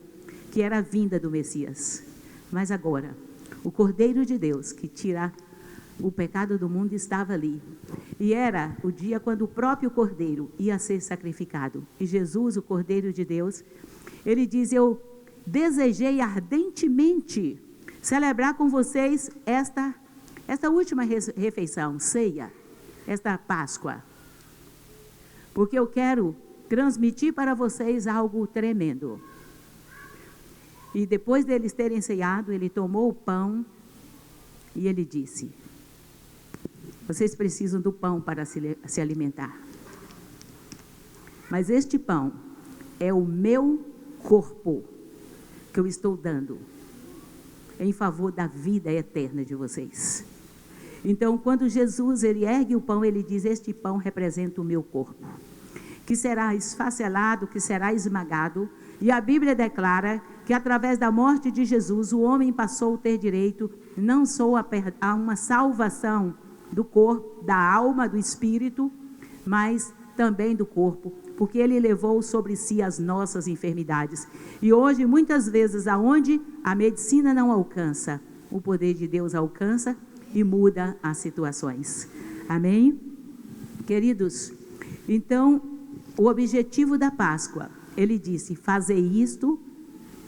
que era a vinda do Messias. Mas agora, o Cordeiro de Deus, que tira o pecado do mundo, estava ali. E era o dia quando o próprio Cordeiro ia ser sacrificado. E Jesus, o Cordeiro de Deus, ele diz: eu desejei ardentemente celebrar com vocês esta última refeição, ceia, esta Páscoa. Porque eu quero transmitir para vocês algo tremendo. E depois deles terem ceado, ele tomou o pão e ele disse: vocês precisam do pão para se alimentar. Mas este pão é o meu corpo que eu estou dando em favor da vida eterna de vocês. Então, quando Jesus ele ergue o pão, ele diz: este pão representa o meu corpo, que será esfacelado, que será esmagado. E a Bíblia declara que através da morte de Jesus, o homem passou a ter direito não só a uma salvação do corpo, da alma, do espírito, mas também do corpo, porque ele levou sobre si as nossas enfermidades. E hoje, muitas vezes, aonde a medicina não alcança, o poder de Deus alcança e muda as situações. Amém? Queridos, então, o objetivo da Páscoa, ele disse: fazei isto,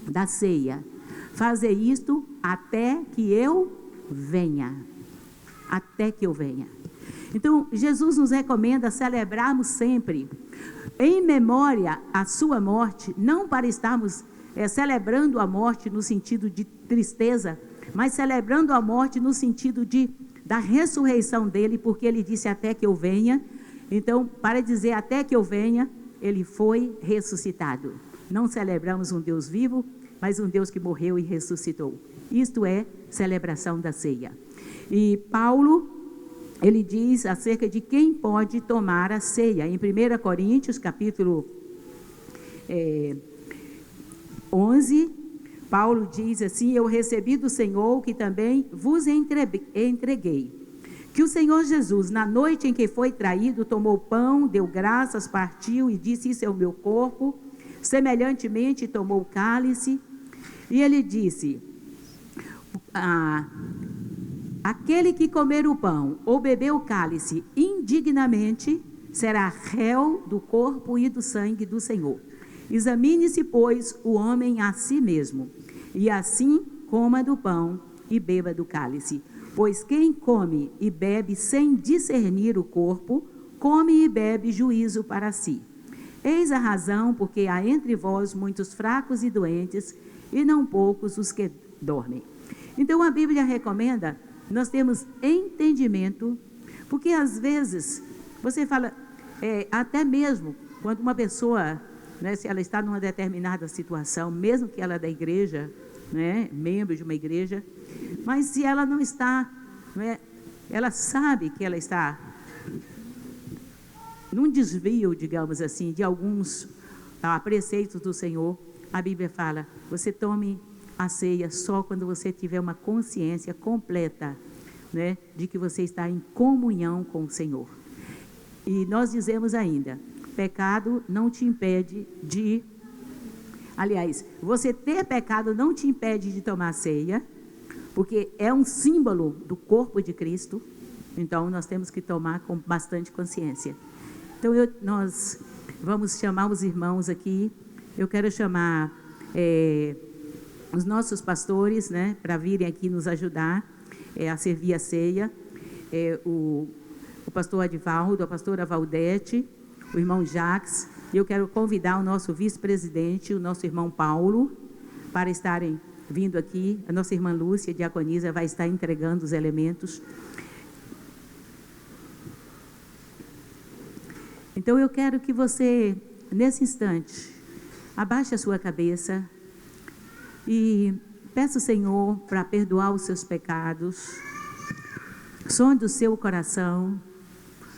da ceia, fazei isto até que eu venha. Até que eu venha. Então, Jesus nos recomenda celebrarmos sempre, em memória à sua morte, não para estarmos celebrando a morte no sentido de tristeza, mas celebrando a morte no sentido da ressurreição dele, porque ele disse: até que eu venha. Então, para dizer até que eu venha, ele foi ressuscitado. Não celebramos um Deus vivo, mas um Deus que morreu e ressuscitou. Isto é celebração da ceia. E Paulo, ele diz acerca de quem pode tomar a ceia. Em 1 Coríntios, capítulo 11, Paulo diz assim: eu recebi do Senhor que também vos entreguei. Que o Senhor Jesus, na noite em que foi traído, tomou o pão, deu graças, partiu e disse: isso é o meu corpo. Semelhantemente, tomou o cálice. E ele disse: aquele que comer o pão ou beber o cálice indignamente será réu do corpo e do sangue do Senhor. Examine-se, pois, o homem a si mesmo, e assim coma do pão e beba do cálice. Pois quem come e bebe sem discernir o corpo, come e bebe juízo para si. Eis a razão porque há entre vós muitos fracos e doentes, e não poucos os que dormem. Então a Bíblia recomenda nós temos entendimento, porque às vezes você fala, até mesmo quando uma pessoa, né, se ela está numa determinada situação, mesmo que ela é da igreja, né, membro de uma igreja, mas se ela não está, né, ela sabe que ela está num desvio, digamos assim, de alguns preceitos do Senhor, a Bíblia fala: você tome a ceia só quando você tiver uma consciência completa, né, de que você está em comunhão com o Senhor. E nós dizemos ainda: pecado não te impede de... Aliás, você ter pecado não te impede de tomar ceia, porque é um símbolo do corpo de Cristo. Então, nós temos que tomar com bastante consciência. Então, nós vamos chamar os irmãos aqui. Eu quero chamar os nossos pastores, né, para virem aqui nos ajudar a servir a ceia. O pastor Adivaldo, a pastora Valdete, o irmão Jacques, e eu quero convidar o nosso vice-presidente, o nosso irmão Paulo, para estarem vindo aqui. A nossa irmã Lúcia, diaconisa, vai estar entregando os elementos. Então, eu quero que você, nesse instante, abaixe a sua cabeça e peça ao Senhor para perdoar os seus pecados. Sonde o seu coração.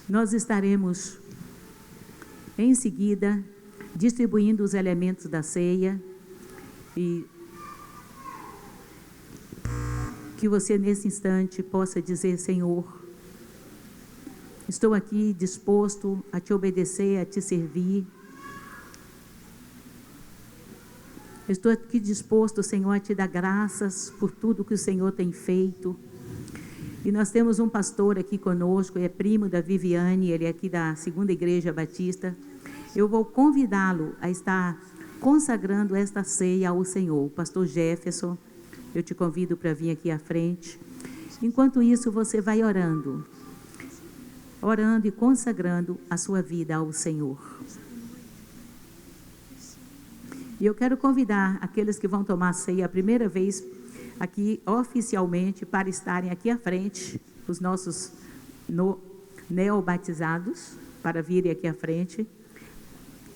Nós estaremos, em seguida, distribuindo os elementos da ceia. E que você, nesse instante, possa dizer: Senhor, estou aqui disposto a te obedecer, a te servir. Estou aqui disposto, Senhor, a te dar graças por tudo que o Senhor tem feito. E nós temos um pastor aqui conosco, é primo da Viviane, ele é aqui da 2ª Igreja Batista. Eu vou convidá-lo a estar consagrando esta ceia ao Senhor. O pastor Jefferson, eu te convido para vir aqui à frente. Enquanto isso, você vai orando e consagrando a sua vida ao Senhor. E eu quero convidar aqueles que vão tomar a ceia a primeira vez aqui oficialmente para estarem aqui à frente, os nossos neobatizados, para virem aqui à frente,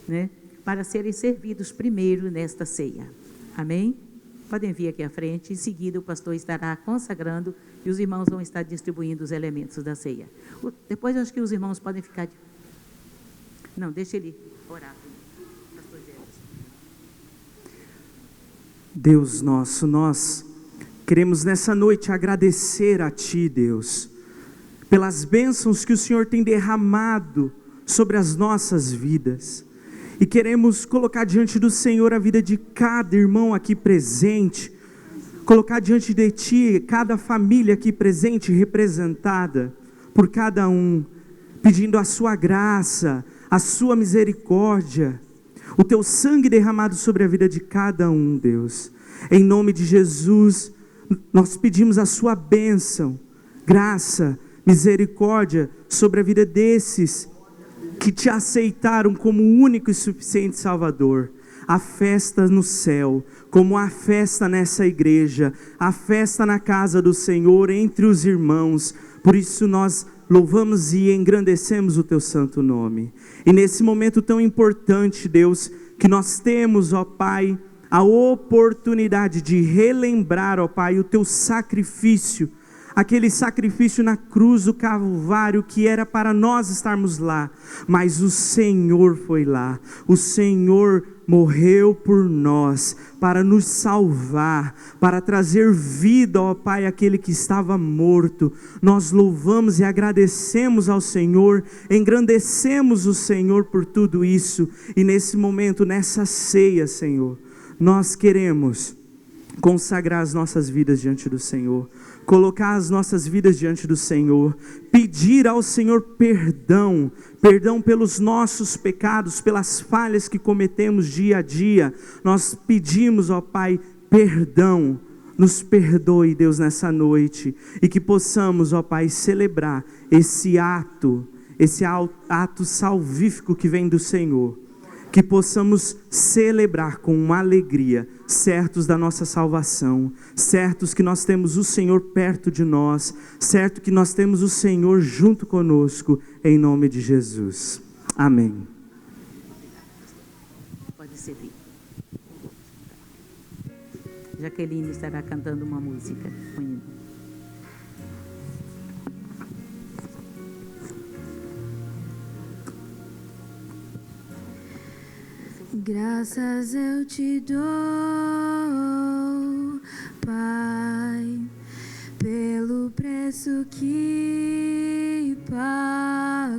né, para serem servidos primeiro nesta ceia. Amém? Podem vir aqui à frente. Em seguida, o pastor estará consagrando e os irmãos vão estar distribuindo os elementos da ceia. Depois, acho que os irmãos podem ficar... Não, deixa ele orar. Pastor Jefferson. Deus nosso, nós queremos nessa noite agradecer a Ti, Deus, pelas bênçãos que o Senhor tem derramado sobre as nossas vidas. E queremos colocar diante do Senhor a vida de cada irmão aqui presente, colocar diante de Ti cada família aqui presente, representada por cada um, pedindo a Sua graça, a Sua misericórdia, o Teu sangue derramado sobre a vida de cada um, Deus. Em nome de Jesus, nós pedimos a Sua bênção, graça, misericórdia sobre a vida desses que Te aceitaram como o único e suficiente Salvador. A festa no céu, como a festa nessa igreja, a festa na casa do Senhor, entre os irmãos. Por isso nós louvamos e engrandecemos o Teu santo nome. E nesse momento tão importante, Deus, que nós temos, ó Pai, a oportunidade de relembrar, ó Pai, o Teu sacrifício, aquele sacrifício na cruz do Calvário que era para nós estarmos lá, mas o Senhor foi lá, o Senhor morreu por nós, para nos salvar, para trazer vida, ó Pai, àquele que estava morto. Nós louvamos e agradecemos ao Senhor, engrandecemos o Senhor por tudo isso, e nesse momento, nessa ceia, Senhor, nós queremos consagrar as nossas vidas diante do Senhor, colocar as nossas vidas diante do Senhor, pedir ao Senhor perdão pelos nossos pecados, pelas falhas que cometemos dia a dia. Nós pedimos, ó Pai, perdão. Nos perdoe, Deus, nessa noite, e que possamos, ó Pai, celebrar esse ato salvífico que vem do Senhor. Que possamos celebrar com uma alegria, certos da nossa salvação, certos que nós temos o Senhor perto de nós, certo que nós temos o Senhor junto conosco, em nome de Jesus. Amém. Pode servir. Jaqueline estará cantando uma música. Graças eu te dou, Pai, pelo preço que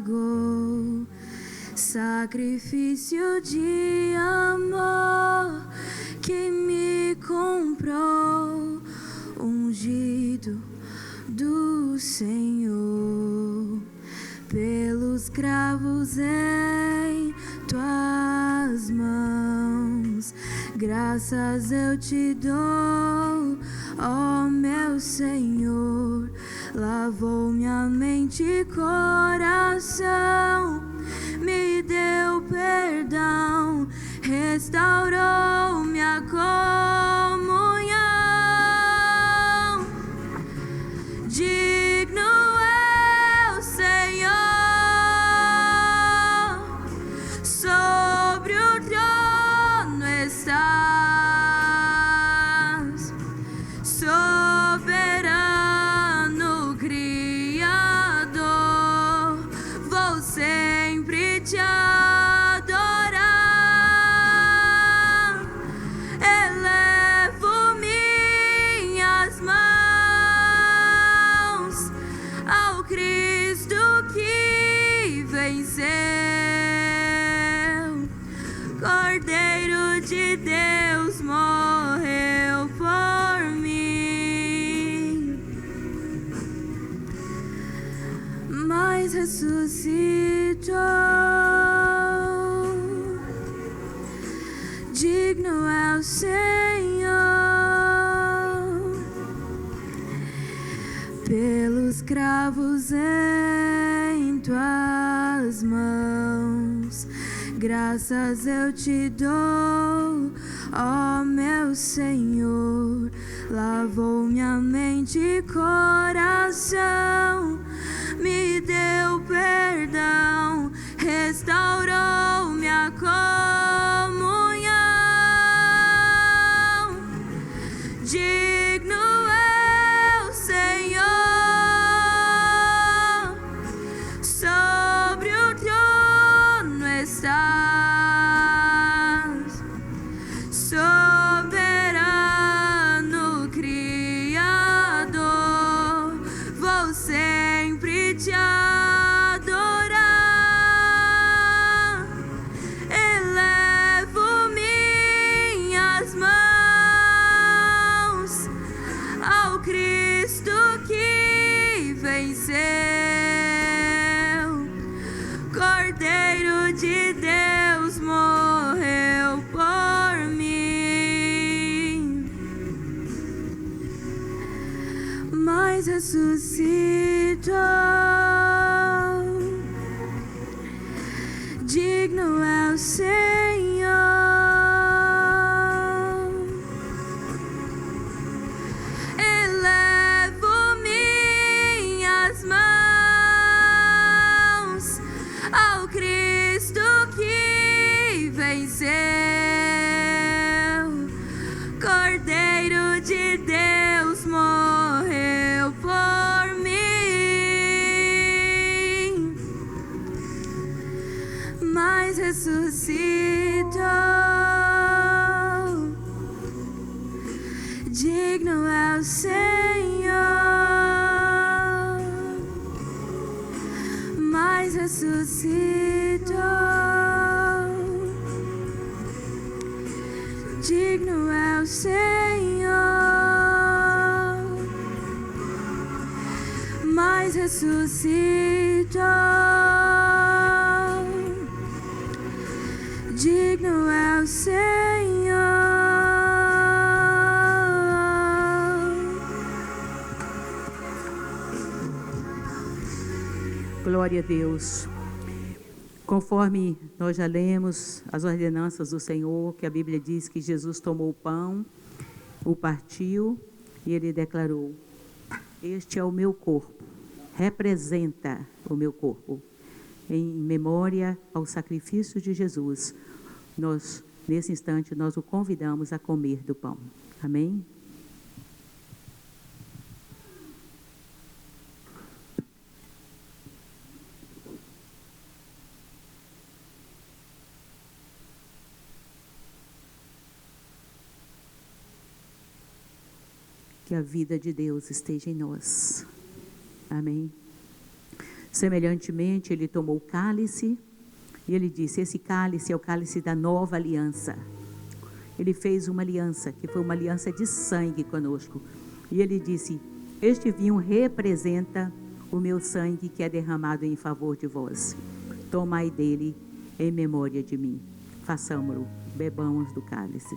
pagou, sacrifício de amor que me comprou, ungido do Senhor, pelos cravos em tuas mãos. Graças eu te dou, ó meu Senhor, lavou minha mente e coração, me deu perdão, restaurou minha comunhão. Digno é o Senhor, sobre o trono estás, soberano Criador, vou sempre te adorar. Elevo minhas mãos ao Cristo que venceu, Cordeiro de Deus morreu por mim, mas ressuscitou. Digno é o Senhor, pelos cravos em tuas mãos, graças eu te dou, ó meu Senhor. Lavou minha mente e coração, me deu perdão, restaurou minha comunhão. Digno é o Senhor, sobre o trono estás, soberano Criador, vou sempre te adorar. Elevo minhas mãos ao Cristo que venceu, Cordeiro de Deus morreu por mim, mas ressuscitou. Digno é o Senhor, elevo minhas mãos ao Cristo que venceu, Cordeiro de Deus morreu por mim, mas ressuscitou. Digno é o Senhor, mas ressuscitou. Digno é o Senhor, mas ressuscitou. Digno é o Senhor. Glória a Deus. Conforme nós já lemos as ordenanças do Senhor, que a Bíblia diz que Jesus tomou o pão, o partiu e ele declarou: este é o meu corpo, representa o meu corpo. Em memória ao sacrifício de Jesus, nesse instante, nós o convidamos a comer do pão. Amém? Que a vida de Deus esteja em nós. Amém? Semelhantemente, ele tomou o cálice e ele disse: esse cálice é o cálice da nova aliança. Ele fez uma aliança, que foi uma aliança de sangue conosco. E ele disse: este vinho representa o meu sangue que é derramado em favor de vós. Tomai dele em memória de mim. Façamo-lo, bebamos do cálice.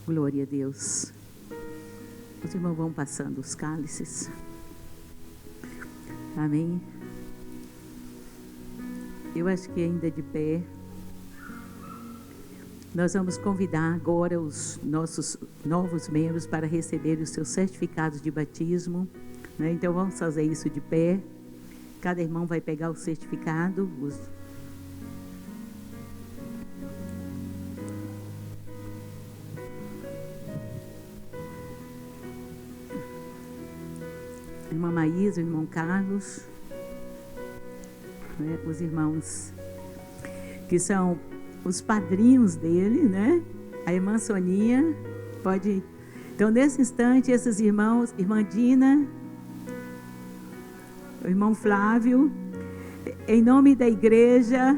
Glória a Deus. Os irmãos vão passando os cálices. Amém. Eu acho que ainda de pé, nós vamos convidar agora os nossos novos membros para receber os seus certificados de batismo, né? Então vamos fazer isso de pé. Cada irmão vai pegar o certificado. Irmã Maísa, o irmão Carlos, né? Os irmãos que são os padrinhos dele, né? A irmã Soninha, pode... Então, nesse instante, esses irmãos, irmã Dina, o irmão Flávio, em nome da igreja,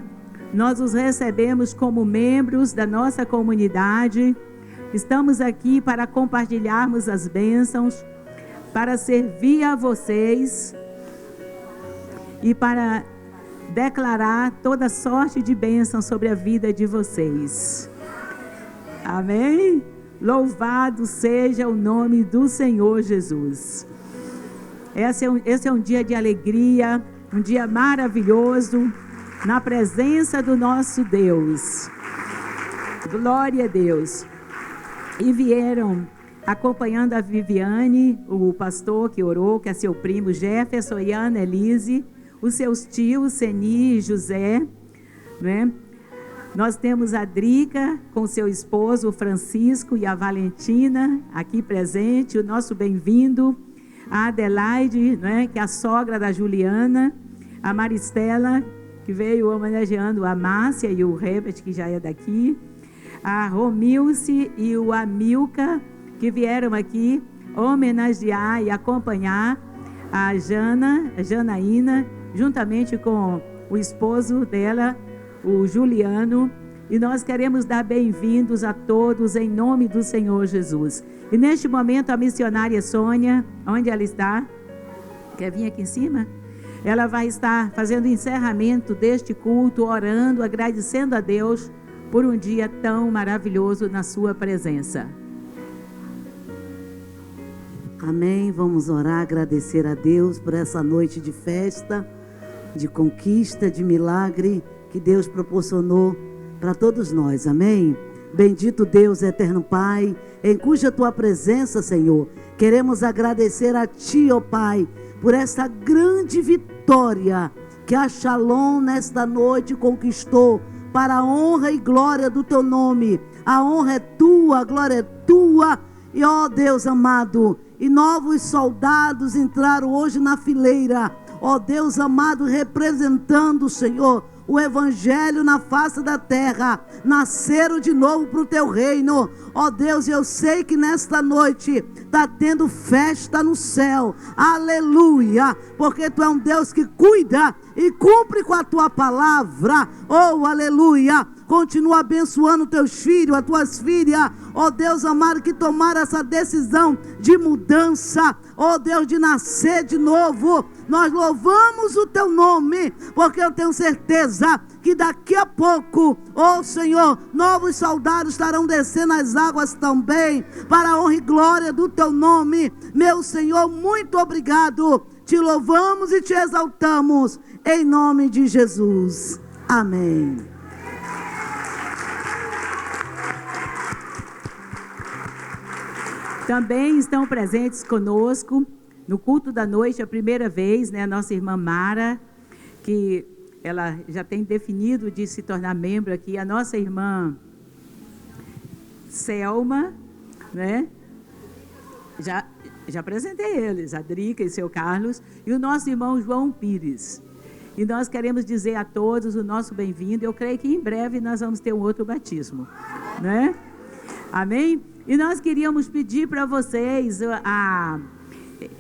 nós os recebemos como membros da nossa comunidade. Estamos aqui para compartilharmos as bênçãos, para servir a vocês e para declarar toda sorte de bênção sobre a vida de vocês. Amém? Louvado seja o nome do Senhor Jesus. Esse é um dia de alegria, um dia maravilhoso, na presença do nosso Deus. Glória a Deus. E vieram acompanhando a Viviane, o pastor que orou, que é seu primo Jefferson e Ana Elise, os seus tios, Seni e José, né? Nós temos a Drica com seu esposo, o Francisco, e a Valentina, aqui presente, o nosso bem-vindo, a Adelaide, né, que é a sogra da Juliana, a Maristela, que veio homenageando a Márcia e o Herbert, que já é daqui, a Romilce e o Amilca, que vieram aqui homenagear e acompanhar a Janaína, juntamente com o esposo dela, o Juliano, e nós queremos dar bem-vindos a todos em nome do Senhor Jesus. E neste momento a missionária Sônia, onde ela está? Quer vir aqui em cima? Ela vai estar fazendo o encerramento deste culto, orando, agradecendo a Deus por um dia tão maravilhoso na sua presença. Amém, vamos orar, agradecer a Deus por essa noite de festa, de conquista, de milagre que Deus proporcionou para todos nós, amém? Bendito Deus, eterno Pai, em cuja Tua presença, Senhor, queremos agradecer a Ti, ó Pai, por essa grande vitória que a Shalom nesta noite conquistou, para a honra e glória do Teu nome. A honra é Tua, a glória é Tua, e ó Deus amado, e novos soldados entraram hoje na fileira, ó Deus amado, representando, Senhor, o Evangelho na face da terra, nasceram de novo para o Teu reino. Ó Deus, eu sei que nesta noite está tendo festa no céu, aleluia, porque Tu é um Deus que cuida e cumpre com a Tua palavra, oh aleluia. Continua abençoando Teus filhos, as Tuas filhas, ó Deus amado, que tomaram essa decisão de mudança, ó Deus, de nascer de novo. Nós louvamos o Teu nome, porque eu tenho certeza que daqui a pouco, ó Senhor, novos soldados estarão descendo as águas também, para a honra e glória do Teu nome. Meu Senhor, muito obrigado. Te louvamos e Te exaltamos, em nome de Jesus. Amém. Também estão presentes conosco no culto da noite, a primeira vez, né, a nossa irmã Mara, que ela já tem definido de se tornar membro aqui, a nossa irmã Selma, né? Já apresentei eles, a Drica e seu Carlos, e o nosso irmão João Pires. E nós queremos dizer a todos o nosso bem-vindo. Eu creio que em breve nós vamos ter um outro batismo, né? Amém? E nós queríamos pedir para vocês,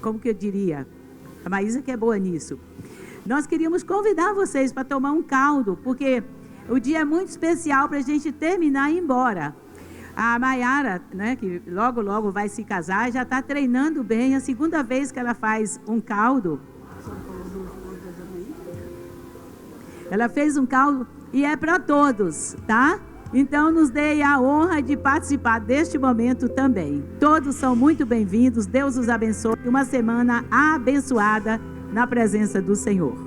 como que eu diria? A Maísa que é boa nisso. Nós queríamos convidar vocês para tomar um caldo, porque o dia é muito especial para a gente terminar e ir embora. A Maiara, né, que logo, logo vai se casar, já está treinando bem. A segunda vez que ela faz um caldo. Ela fez um caldo e é para todos, tá? Então, nos dê a honra de participar deste momento também. Todos são muito bem-vindos. Deus os abençoe. Uma semana abençoada na presença do Senhor.